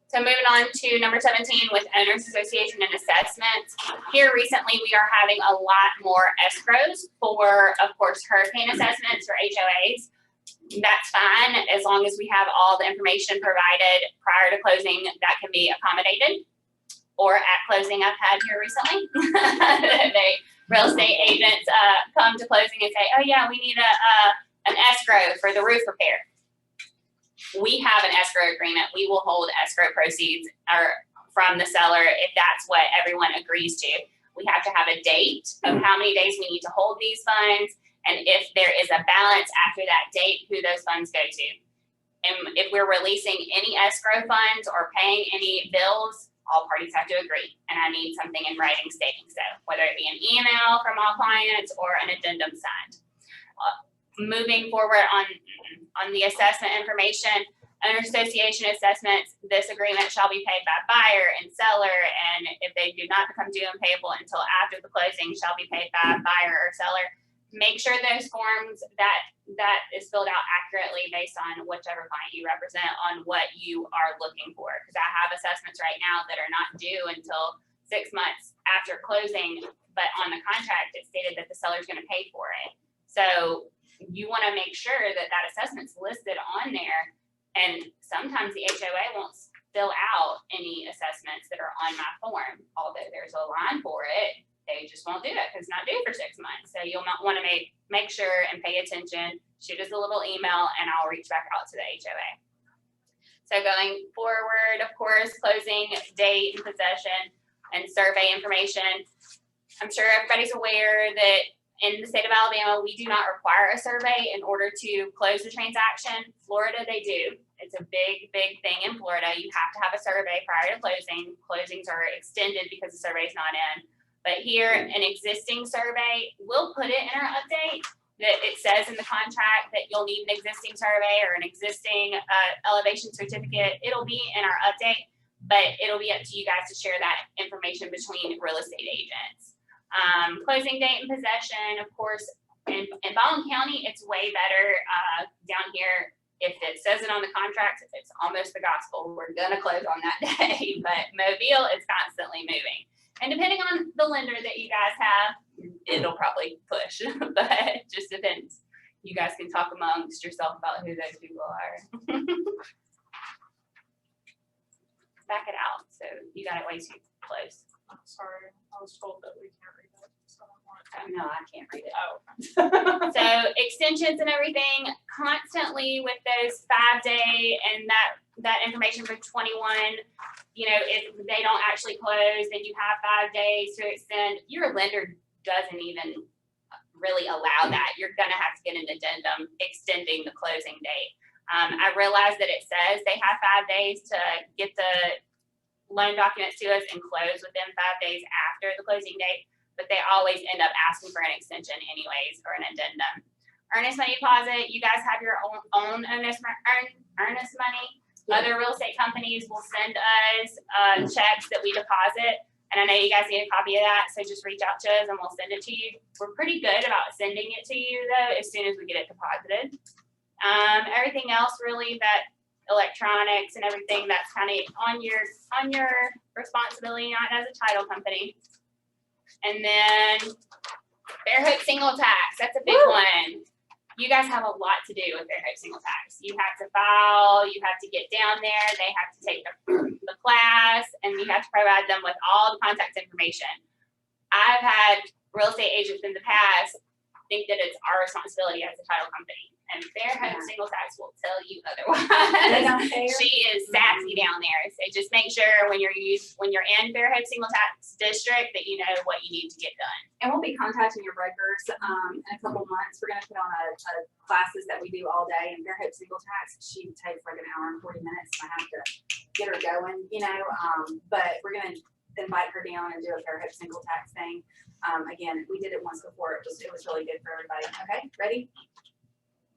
So moving on to number 17 with owners association and assessments. Here recently, we are having a lot more escrows for, of course, hurricane assessments or HOAs. That's fine as long as we have all the information provided prior to closing that can be accommodated. Or at closing, I've had here recently, real estate agents come to closing and say, "Oh yeah, we need an escrow for the roof repair." We have an escrow agreement. We will hold escrow proceeds from the seller if that's what everyone agrees to. We have to have a date of how many days we need to hold these funds, and if there is a balance after that date, who those funds go to. And if we're releasing any escrow funds or paying any bills, all parties have to agree. And I need something in writing stating so, whether it be an email from all clients or an addendum signed. Moving forward on the assessment information, owner association assessments, this agreement shall be paid by buyer and seller, and if they do not become due and payable until after the closing, shall be paid by buyer or seller. Make sure those forms that is filled out accurately based on whichever client you represent on what you are looking for. Because I have assessments right now that are not due until 6 months after closing, but on the contract it stated that the seller is going to pay for it. So you want to make sure that that assessment's listed on there. And sometimes the HOA won't fill out any assessments that are on my form, although there's a line for it. They just won't do it because it's not due for 6 months. So you'll not want to make sure and pay attention. Shoot us a little email and I'll reach back out to the HOA. So going forward, of course, closing date and possession and survey information. I'm sure everybody's aware that in the state of Alabama, we do not require a survey in order to close the transaction. Florida, they do. It's a big thing in Florida. You have to have a survey prior to closing. Closings are extended because the survey is not in. But here, an existing survey, we'll put it in our update that it says in the contract that you'll need an existing survey or an existing elevation certificate. It'll be in our update, but it'll be up to you guys to share that information between real estate agents. Closing date and possession, of course, in Baldwin County, it's way better. Down here, if it says it on the contract, it's almost the gospel. We're gonna close on that day, but Mobile is constantly moving. And depending on the lender that you guys have, it'll probably push, but it just depends. You guys can talk amongst yourself about who those people are. Back it out, so you got it way too close. I'm sorry, I was told that we can't read that, so I don't want Oh, no, I can't read it. to. So extensions and everything, constantly with those 5-day and that information for 21, if they don't actually close, then you have 5 days to extend. Your lender doesn't even really allow that. You're gonna have to get an addendum extending the closing date. I realize that it says they have 5 days to get the loan documents to us and close within 5 days after the closing date, but they always end up asking for an extension anyways or an addendum. Earnest money deposit, you guys have your own earnest money. Other real estate companies will send us checks that we deposit, and I know you guys need a copy of that, so just reach out to us and we'll send it to you. We're pretty good about sending it to you though as soon as we get it deposited. Everything else really, that electronics and everything, that's kind of on your responsibility, not as a title company. And then Fairhope single tax, that's a big one. You guys have a lot to do with Fairhope single tax. You have to file, you have to get down there, they have to take the class, and you have to provide them with all the contact information. I've had real estate agents in the past think that it's our responsibility as a title company. And Fairhope single tax will tell you otherwise. They don't care. She is sassy down there. So just make sure when you're in Fairhope single tax district that you know what you need to get done. And we'll be contacting your brokers in a couple months. We're gonna put on a classes that we do all day in Fairhope single tax. She takes like an hour and 40 minutes. I have to get her going, but we're gonna invite her down and do a Fairhope single tax thing. Again, we did it once before. It was really good for everybody. Okay, ready?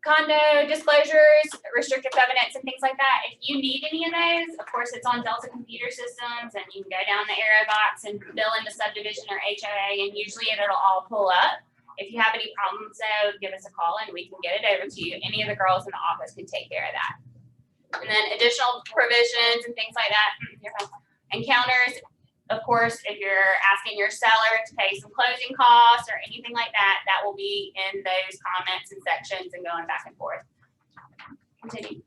condo disclosures, restrictive covenants and things like that. If you need any of those, of course, it's on Delta Computer Systems and you can go down the arrow box and fill in the subdivision or HOA and usually it'll all pull up. If you have any problems though, give us a call and we can get it over to you. Any of the girls in the office can take care of that. And then additional provisions and things like that. Encounters, of course, if you're asking your seller to pay some closing costs or anything like that, that will be in those comments and sections and going back and forth. Continue.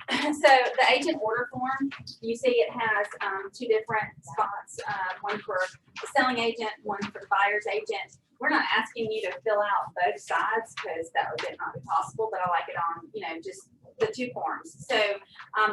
So the agent order form, you see it has two different spots, one for the selling agent, one for the buyer's agent. We're not asking you to fill out both sides because that would not be possible, but I like it on, just the two forms. So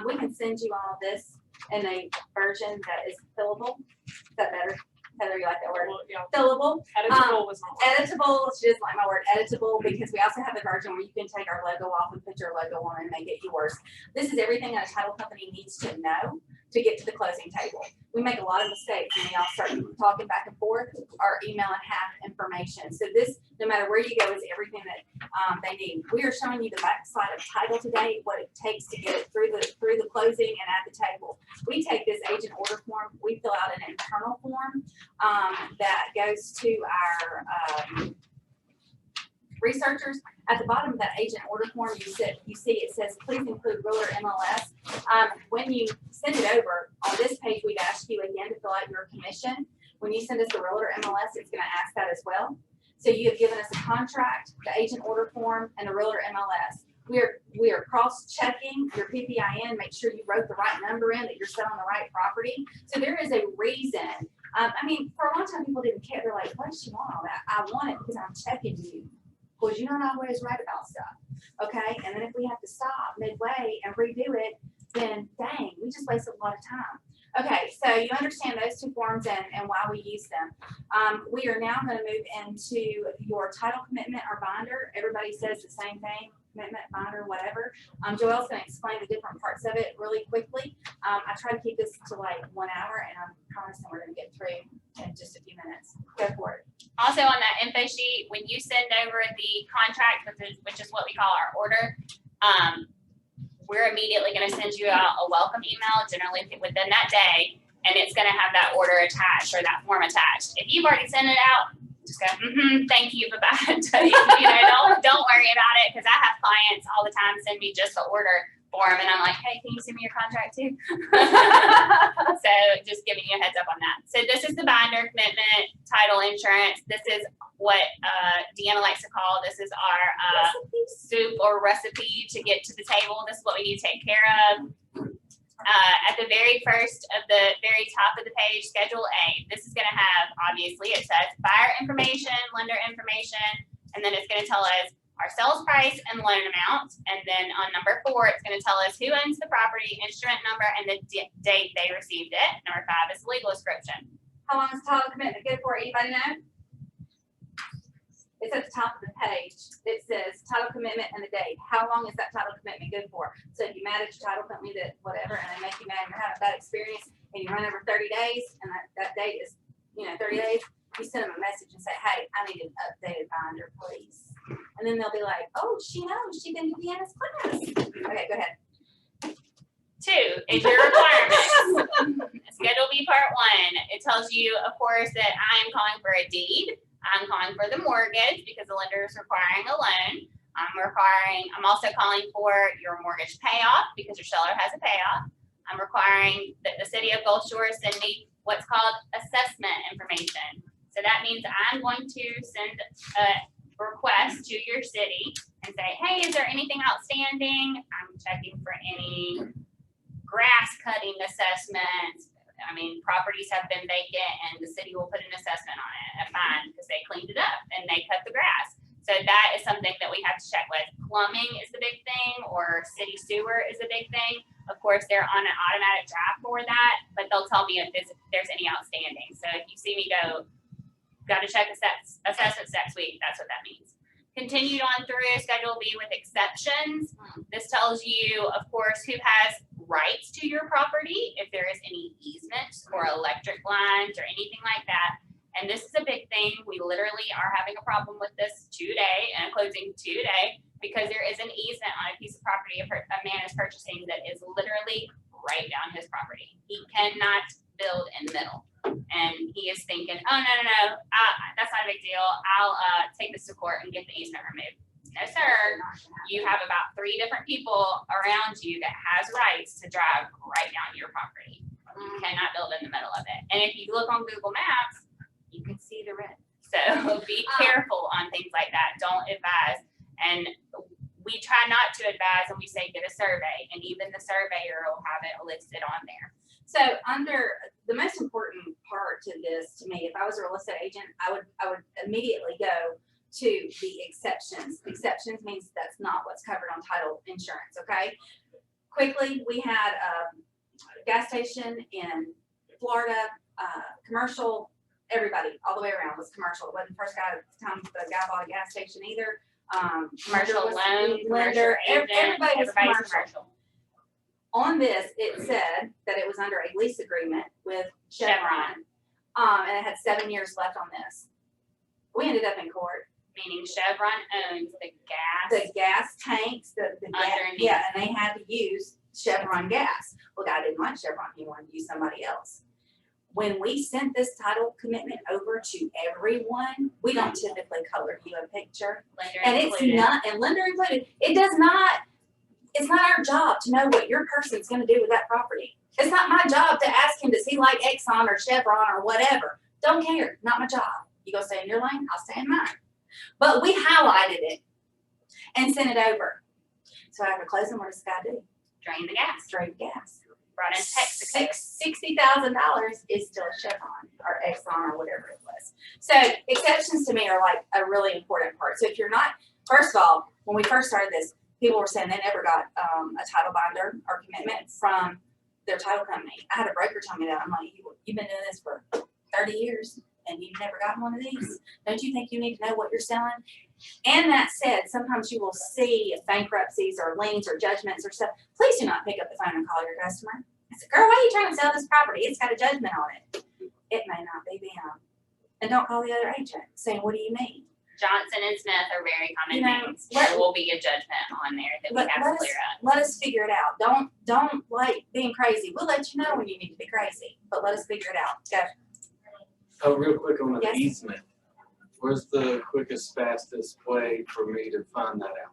we can send you all this in a version that is fillable. Is that better? Heather, you like that word? Well, yeah, Fillable. editable was not. Editable, she doesn't like my word editable because we also have the version where you can take our logo off and put your logo on and make it yours. This is everything that a title company needs to know to get to the closing table. We make a lot of mistakes when we all start talking back and forth or email and have information. So this, no matter where you go, is everything that they need. We are showing you the back side of title today, what it takes to get it through the closing and at the table. We take this agent order form, we fill out an internal form that goes to our researchers. At the bottom of that agent order form, you see it says, please include realtor MLS. When you send it over, on this page, we'd ask you again to fill out your commission. When you send us the realtor MLS, it's gonna ask that as well. So you have given us a contract, the agent order form, and the realtor MLS. We are cross-checking your PPIN, make sure you wrote the right number in, that you're selling the right property. So there is a reason. For a long time, people didn't care. They're like, what does she want all that? I want it because I'm checking you. Because you're not always right about stuff, okay? And then if we have to stop midway and redo it, then dang, we just wasted a lot of time. Okay, so you understand those two forms and why we use them. We are now going to move into your title commitment or binder. Everybody says the same thing, commitment, binder, whatever. Joelle's going to explain the different parts of it really quickly. I try to keep this to like 1 hour, and I'm promising we're going to get through in just a few minutes. Go for it. Also on that info sheet, when you send over the contract, which is what we call our order, we're immediately going to send you out a welcome email, generally within that day, and it's going to have that order attached or that form attached. If you've already sent it out, just go, thank you, bye-bye. Don't worry about it, because I have clients all the time send me just the order form, and I'm like, hey, can you send me your contract too? So just giving you a heads up on that. So this is the binder, commitment, title, insurance. This is what Deanna likes to call, this is our soup or recipe to get to the table. This is what we need to take care of. At the very first of the very top of the page, Schedule A, this is going to have, obviously, it says buyer information, lender information, and then it's going to tell us our sales price and loan amount. And then on number 4, it's going to tell us who owns the property, instrument number, and the date they received it. Number 5 is the legal description. How long is title commitment good for? Anybody know? It's at the top of the page. It says title commitment and the date. How long is that title commitment good for? So if you mad at your title company that whatever, and they make you mad and you're having a bad experience, and you run over 30 days, and that date is 30 days, you send them a message and say, hey, I need an updated binder, please. And then they'll be like, oh, she knows. She's been to Deanna's class. Okay, go ahead. 2 is your requirements. Schedule B Part 1. It tells you, of course, that I am calling for a deed. I'm calling for the mortgage because the lender is requiring a loan. I'm also calling for your mortgage payoff because your seller has a payoff. I'm requiring that the city of Gulf Shores send me what's called assessment information. So that means I'm going to send a request to your city and say, hey, is there anything outstanding? I'm checking for any grass cutting assessments. Properties have been vacant and the city will put an assessment on it, a fine, because they cleaned it up and they cut the grass. So that is something that we have to check with. Plumbing is the big thing, or city sewer is a big thing. Of course, they're on an automatic draft for that, but they'll tell me if there's any outstanding. So if you see me go, got to check assessments next week, that's what that means. Continued on through Schedule B with exceptions. This tells you, of course, who has rights to your property, if there is any easements or electric lines or anything like that. And this is a big thing. We literally are having a problem with this today and closing today because there is an easement on a piece of property a man is purchasing that is literally right down his property. He cannot build in the middle. And he is thinking, oh, no, that's not a big deal. I'll take this to court and get the easement removed. No, sir. You have about 3 different people around you that has rights to drive right down your property. You cannot build in the middle of it. And if you look on Google Maps, you can see the red. So be careful on things like that. Don't advise. And we try not to advise, and we say get a survey, and even the surveyor will have it listed on there. So under the most important part to this, to me, if I was a real estate agent, I would immediately go to the exceptions. Exceptions means that's not what's covered on title insurance, okay? Quickly, we had a gas station in Florida, commercial, everybody, all the way around was commercial. It wasn't the first time the guy bought a gas station either. Commercial loan, lender, commercial agent, everybody was everybody's commercial. On this, it said that it was under a lease agreement with Chevron. And it had 7 years left on this. We ended up in court. Meaning Chevron owns the gas Tanks, the gas, underneath. yeah, and they had to use Chevron gas. Well, guy didn't like Chevron, he wanted to use somebody else. When we sent this title commitment over to everyone, we don't typically color you a picture. Lender And it's included. not, and lender included, it's not our job to know what your person's gonna do with that property. It's not my job to ask him, does he like Exxon or Chevron or whatever? Don't care, not my job. You go stay in your lane, I'll stay in mine. But we highlighted it and sent it over. So after closing, what does this guy do? Drain the gas. Straight gas. Brought in Texas. $60,000 is still Chevron or Exxon or whatever it was. So exceptions to me are like a really important part. So if you're not, first of all, when we first started this, people were saying they never got a title binder or commitment from their title company. I had a broker tell me that. I'm like, you've been doing this for 30 years and you've never gotten one of these. Don't you think you need to know what you're selling? And that said, sometimes you will see bankruptcies or liens or judgments or stuff. Please do not pick up the phone and call your customer. I said, girl, why are you trying to sell this property? It's got a judgment on it. It may not be them. And don't call the other agent saying, what do you mean? Johnson and Smith are very common You know, names. There will be a judgment on there that we have to clear up. Let us figure it out. Don't like being crazy. We'll let you know when you need to be crazy, but let us figure it out. Go. Oh, real quick on the Yes. easement. Where's the quickest, fastest way for me to find that out?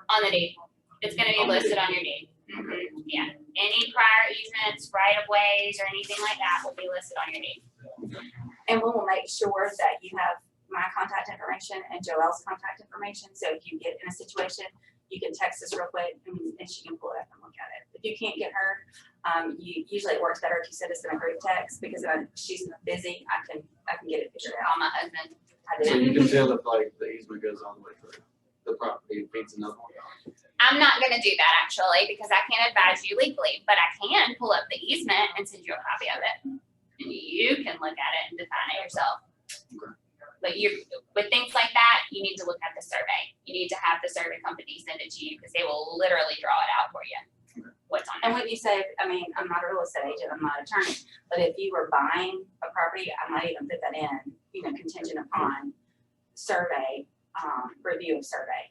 On the deed. It's gonna be On the listed deed. on your deed. Yeah. Any prior easements, right of ways, or anything like that will be listed on your deed. And we will make sure that you have my contact information and Joelle's contact information. So if you get in a situation, you can text us real quick and she can pull it up and look at it. If you can't get her, usually it works better if you send us in a group text because if she's busy, I can get it figured out. Call my husband. I So do. you can tell if like the easement goes all the way through the property and feeds another one. I'm not gonna do that actually because I can't advise you legally, but I can pull up the easement and send you a copy of it. And you can look at it and define it yourself. Okay. But with things like that, you need to look at the survey. You need to have the survey company send it to you because they will literally draw it out for you. What's on And there. when you say, I mean, I'm not a real estate agent, I'm not an attorney, but if you were buying a property, I might even put that in, contingent upon survey, review of survey.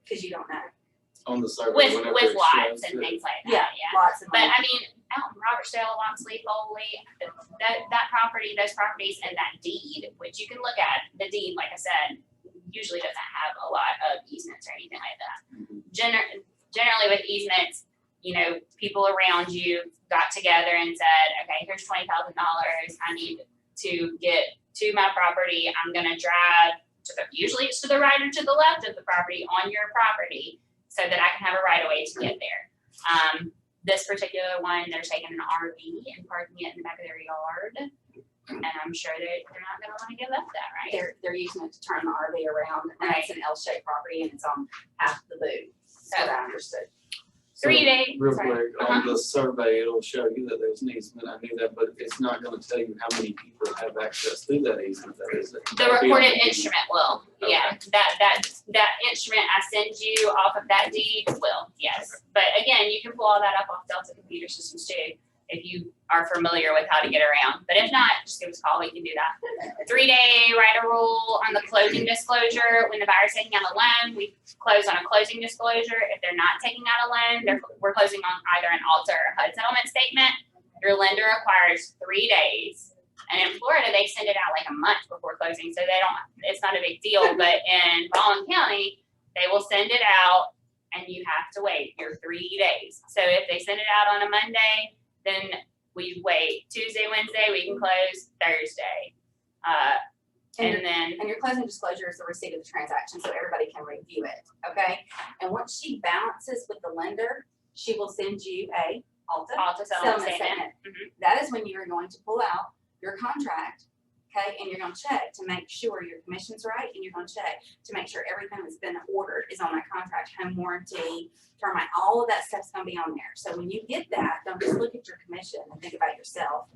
Cause you don't know. On the survey. With whenever it lots shows and it. things like that, yeah. Lots and But lots. I mean, out in Robertsdale, Locksley, Foley, that property, those properties and that deed, which you can look at, the deed, like I said, usually doesn't have a lot of easements or anything like that. Generally with easements, people around you got together and said, okay, here's $20,000. I need to get to my property. I'm gonna drive usually it's to the right or to the left of the property on your property so that I can have a right of way to get there. This particular one, they're taking an RV and parking it in the back of their yard. And I'm sure they're not gonna wanna give up that, right? They're using it to turn the RV around, and it's an L-shaped property, and it's on half the boot. That's what I understood. 3 days. Real sorry. quick, on the survey, it'll show you that there's an easement. I knew that, but it's not gonna tell you how many people have access to that easement. That is it. The recorded instrument will, yeah, that instrument I send you off of that deed will, yes. But again, you can pull all that up off Delta Computer Systems too. if you are familiar with how to get around. But if not, just give us a call, we can do that. 3-day rider rule on the closing disclosure. When the buyer's taking out a loan, we close on a closing disclosure. If they're not taking out a loan, we're closing on either an ALTA or HUD settlement statement. Your lender requires 3 days. And in Florida, they send it out like a month before closing, so it's not a big deal. But in Baldwin County, they will send it out and you have to wait your 3 days. So if they send it out on a Monday, then we wait Tuesday, Wednesday, we can close Thursday. And your closing disclosure is the receipt of the transaction, so everybody can review it, okay? And once she balances with the lender, she will send you a ALTA settlement statement. That is when you are going to pull out your contract, okay? And you're gonna check to make sure your commission's right, and you're gonna check to make sure everything that's been ordered is on that contract, home warranty, termite, all of that stuff's gonna be on there. So when you get that, don't just look at your commission and think about yourself.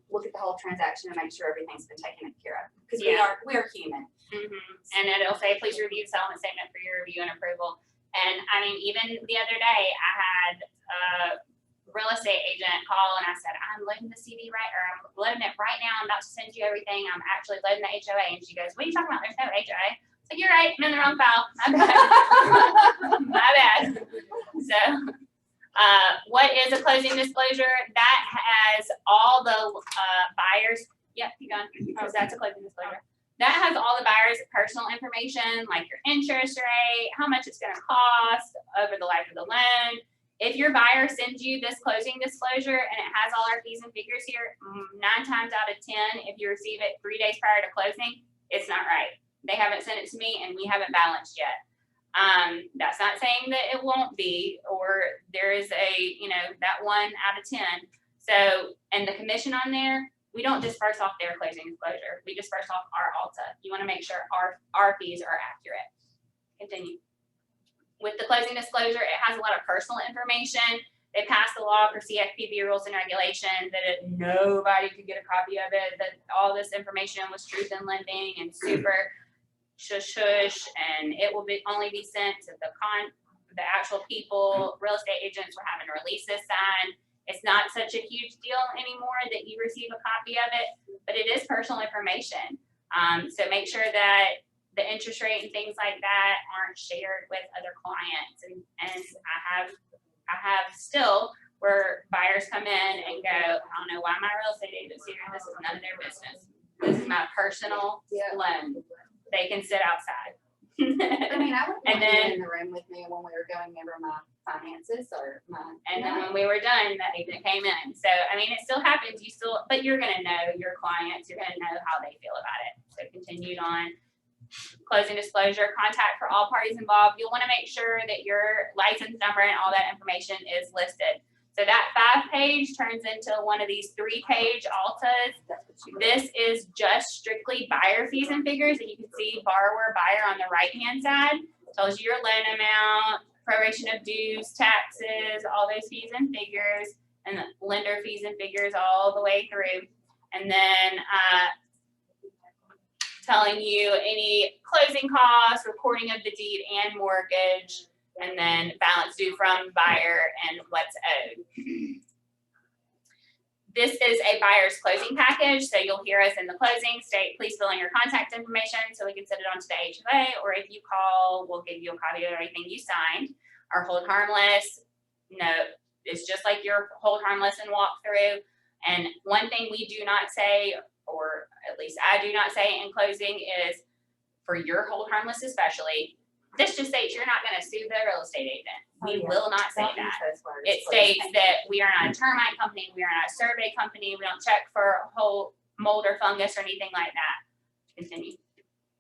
Look at the whole transaction and make sure everything's been taken care of, because we are human. And it'll say, please review the settlement statement for your review and approval. And I mean, even the other day, I had a real estate agent call and I said, I'm loading the CD I'm loading it right now. I'm about to send you everything. I'm actually loading the HOA. And she goes, what are you talking about? There's no HOA. So you're right, I'm in the wrong file. My bad. My bad. So what is a closing disclosure? That has all the buyers. Yep, keep going, because that's a closing disclosure. That has all the buyers' personal information, like your interest rate, how much it's gonna cost over the life of the loan. If your buyer sends you this closing disclosure and it has all our fees and figures here, 9 times out of 10, if you receive it 3 days prior to closing, it's not right. They haven't sent it to me and we haven't balanced yet. That's not saying that it won't be, or there is that 1 out of 10. So, and the commission on there, we don't disperse off their closing disclosure. We disperse off our ALTA. You want to make sure our fees are accurate. Continue. With the closing disclosure, it has a lot of personal information. They passed the law for CFPB rules and regulations that nobody could get a copy of it, that all this information was truth in lending and super shush, and it will only be sent to the actual people. Real estate agents were having releases signed. It's not such a huge deal anymore that you receive a copy of it, but it is personal information. So make sure that the interest rate and things like that aren't shared with other clients. And I have still where buyers come in and go, I don't know why my real estate agent's here. This is none of their business. This is my personal loan. They can sit outside. I mean, I would And want then- you in the room with me when we were going over my finances or my. And then when we were done, that agent came in. So, I mean, it still happens. But you're going to know your clients. You're going to know how they feel about it. So continued on. Closing disclosure, contact for all parties involved. You'll want to make sure that your license number and all that information is listed. So that 5-page turns into one of these 3-page ALTAs. This is just strictly buyer fees and figures, and you can see borrower, buyer on the right-hand side. Tells you your loan amount, proration of dues, taxes, all those fees and figures, and the lender fees and figures all the way through. And then telling you any closing costs, recording of the deed and mortgage, and then balance due from buyer and what's owed. This is a buyer's closing package, so you'll hear us in the closing state, please fill in your contact information so we can send it on to the HOA, or if you call, we'll give you a copy of everything you signed. Our hold harmless note is just like your hold harmless and walkthrough. And one thing we do not say, or at least I do not say in closing, is for your hold harmless especially, this just states you're not going to sue the real estate agent. We will not say that. It states that we are not a termite company, we are not a survey company, we don't check for whole mold or fungus or anything like that. Continue.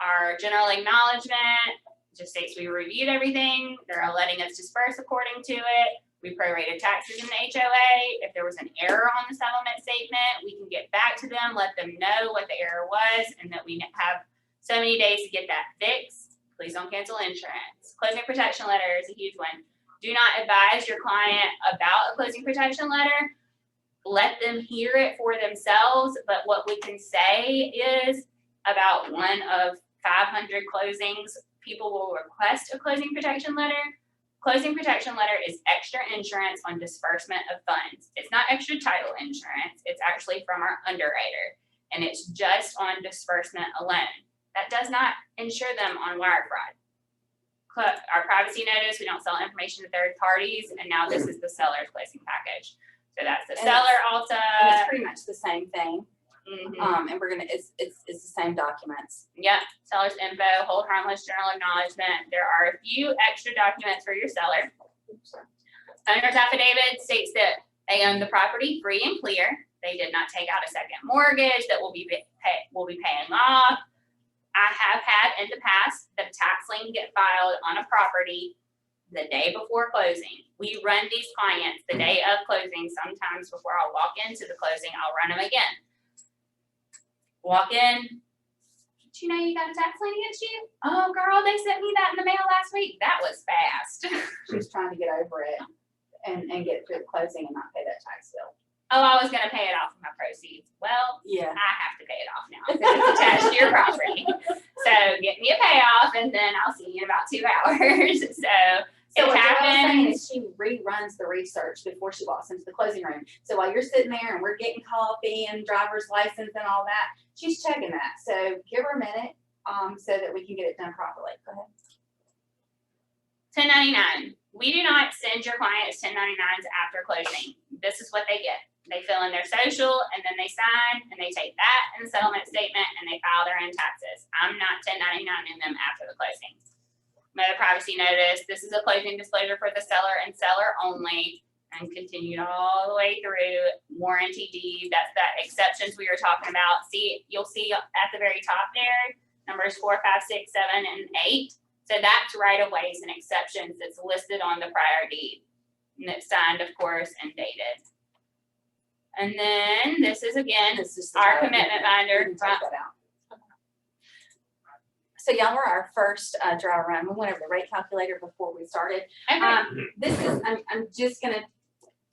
Our general acknowledgement just states we reviewed everything, they're letting us disperse according to it. We prorated taxes in the HOA. If there was an error on the settlement statement, we can get back to them, let them know what the error was, and that we have so many days to get that fixed. Please don't cancel insurance. Closing protection letter is a huge one. Do not advise your client about a closing protection letter. Let them hear it for themselves, but what we can say is about 1 of 500 closings, people will request a closing protection letter. Closing protection letter is extra insurance on disbursement of funds. It's not extra title insurance. It's actually from our underwriter, and it's just on disbursement alone. That does not insure them on wire fraud. Our privacy notice, we don't sell information to third parties, and now this is the seller's closing package. So that's the And seller also. And it's pretty much the same thing. Mhm. And it's the same documents. Yep, seller's info, hold harmless journal acknowledgement. There are a few extra documents for your seller. Owner's affidavit states that they own the property free and clear. They did not take out a second mortgage that will be paying off. I have had in the past the tax lien get filed on a property the day before closing. We run these clients the day of closing. Sometimes before I'll walk into the closing, I'll run them again. Walk in. Did you know you got a tax lien against you? Oh, girl, they sent me that in the mail last week. That was fast. She was trying to get over it and get through the closing and not pay that tax bill. Oh, I was gonna pay it off with my proceeds. Well, Yeah. I have to pay it off now because it's attached to your property. So get me a payoff and then I'll see you in about 2 hours. So So it what Joelle's saying happens. is she reruns the research before she walks into the closing room. So while you're sitting there and we're getting coffee and driver's license and all that, she's checking that. So give her a minute, so that we can get it done properly. Go ahead. 1099. We do not send your clients 1099s after closing. This is what they get. They fill in their social and then they sign and they take that and the settlement statement and they file their own taxes. I'm not 1099ing them after the closing. Meta privacy notice. This is a closing disclosure for the seller and seller only, and continued all the way through. Warranty deed. That's that exceptions we were talking about. See, you'll see at the very top there, numbers 4, 5, 6, 7, and 8. So that's right of ways and exceptions that's listed on the prior deed. And it's signed, of course, and dated. And then this is again This is the our title. commitment binder. You can take that out. So y'all were our first dry run. We went over the rate calculator before we started. Okay. This is, I'm just gonna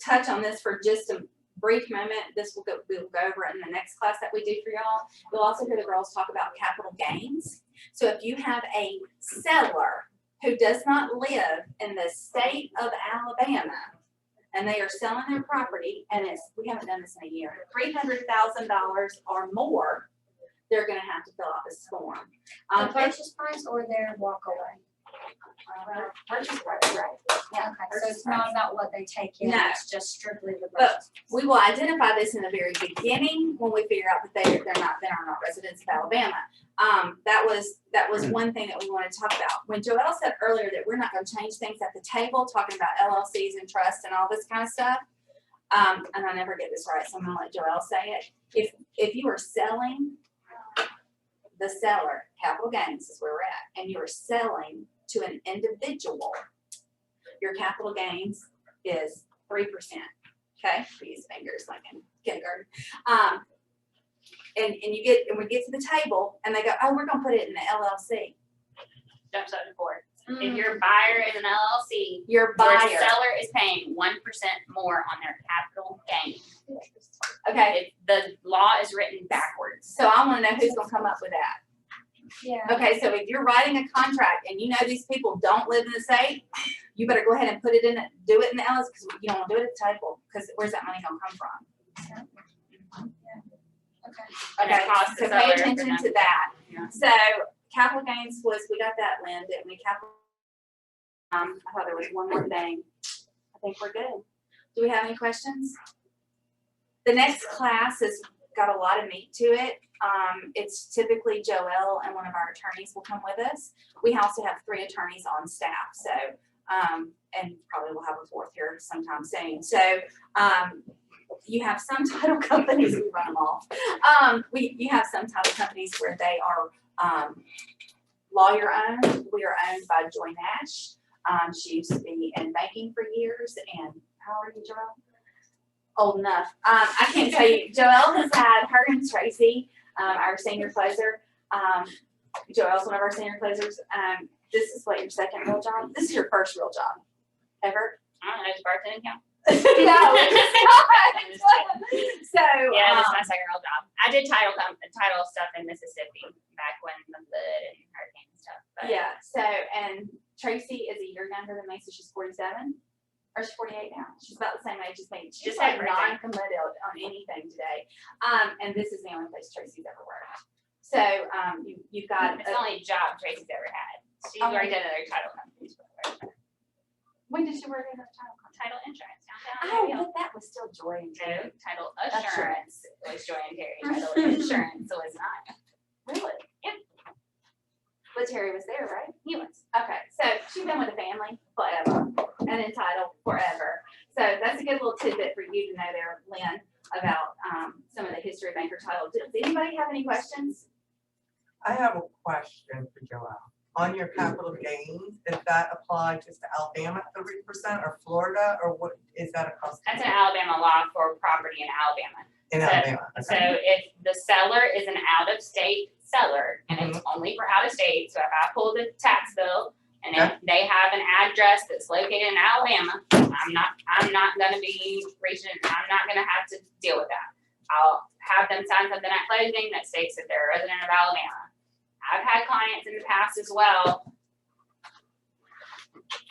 touch on this for just a brief moment. We'll go over it in the next class that we do for y'all. You'll also hear the girls talk about capital gains. So if you have a seller who does not live in the state of Alabama and they are selling their property and we haven't done this in a year, $300,000 or more, they're gonna have to fill out this form. The purchase price or their walk away? Purchase price, right. Yeah, okay, so it's not about what they take in, No. it's just strictly the But purchase. we will identify this in the very beginning when we figure out that they are not residents of Alabama. That was one thing that we wanted to talk about. When Joelle said earlier that we're not gonna change things at the table, talking about LLCs and trust and all this kind of stuff. And I never get this right, so I'm gonna let Joelle say it. If you are selling, the seller, capital gains is where we're at, and you are selling to an individual, your capital gains is 3%. Okay, we use fingers like in kindergarten. And we get to the table and they go, oh, we're gonna put it in the LLC. Jumps up to 4. If your buyer is an LLC, Your your buyer, seller is paying 1% more on their capital gain. okay, The law is written backwards. so I wanna know who's gonna come up with that. Yeah. Okay, so if you're writing a contract and you know these people don't live in the state, you better go ahead and put it in, do it in the LLC, because you don't wanna do it at the table, because where's that money gonna come from? Okay. And it Okay, costs the so pay seller attention enough. to that. Yeah. So capital gains was, we got that, Lynn, didn't we? I thought there was one more thing. I think we're good. Do we have any questions? The next class has got a lot of meat to it. It's typically Joelle and one of our attorneys will come with us. We also have 3 attorneys on staff, so, and probably we'll have a 4th here sometime soon. So, you have some title companies, we run them off. You have some title companies where they are lawyer owned. We are owned by Joy Nash. She used to be in banking for years, and how old are you, Joelle? Old enough. I can't tell you. Joelle has had her and Tracy, our senior closer. Joelle's one of our senior closers. This is what your second real job. This is your first real job ever. I don't know, does bartending count? No, it's not. So Yeah, that's my second real job. I did title stuff in Mississippi back when the flood and hurricane and stuff. But yeah. So and Tracy is a year younger than me, so she's 47. Or she's 48 now. She's about the same age as me. She's Just like like birthday. non-committed on anything today. And this is the only place Tracy's ever worked. So, you've got, It's the only job Tracy's ever had. She's Oh. worked at other title companies before. when did she work at a title company? Title insurance downtown. Oh, Mobile. but that was still Joy and Terry. Title Assurance. assurance was Joy and Terry. Title insurance was not. Really? Yeah. But Terry was there, right? He was. Okay, so she's been with the family forever and entitled forever. So that's a good little tidbit for you to know there, Lynn, about some of the history of Anchor Title. Does anybody have any questions? I have a question for Joelle. On your capital gains, is that applied just to Alabama 30% or Florida, or what is that across? the That's an board? Alabama law for property in Alabama. In so- Alabama, So okay. if the seller is an out-of-state seller, and it's only for out-of-state, so if I pull the tax bill and if they have an address that's located in Alabama, I'm not gonna be reaching, I'm not gonna have to deal with that. I'll have them sign something at closing that states that they're a resident of Alabama. I've had clients in the past as well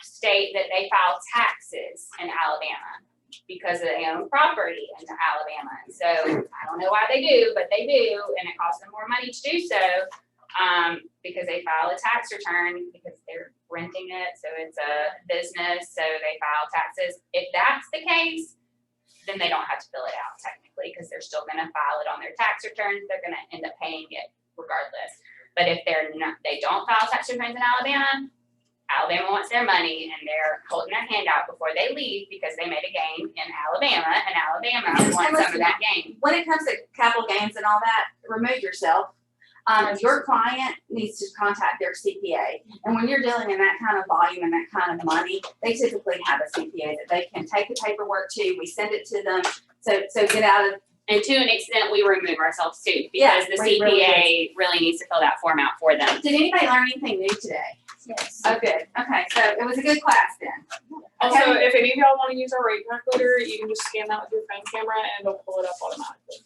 state that they file taxes in Alabama because they own property in Alabama. And so I don't know why they do, but they do, and it costs them more money to do so, because they file a tax return because they're renting it, so it's a business, so they file taxes. If that's the case, then they don't have to fill it out technically, because they're still gonna file it on their tax returns, they're gonna end up paying it regardless. But if they don't file tax returns in Alabama, Alabama wants their money and they're holding their hand out before they leave because they made a gain in Alabama and Alabama wants some of that gain. When it comes to capital gains and all that, remove yourself. Your client needs to contact their CPA. And when you're dealing in that kind of volume and that kind of money, they typically have a CPA that they can take the paperwork to. We send it to them. So get out of. And to an extent, we remove ourselves too, Yeah, because the we really CPA really needs to fill that form out for them. Did anybody learn anything new today? Yes. Oh, good. Okay, so it was a good class then. Also, if any of y'all wanna use our rate calculator, you can just scan that with your phone camera and it'll pull it up automatically.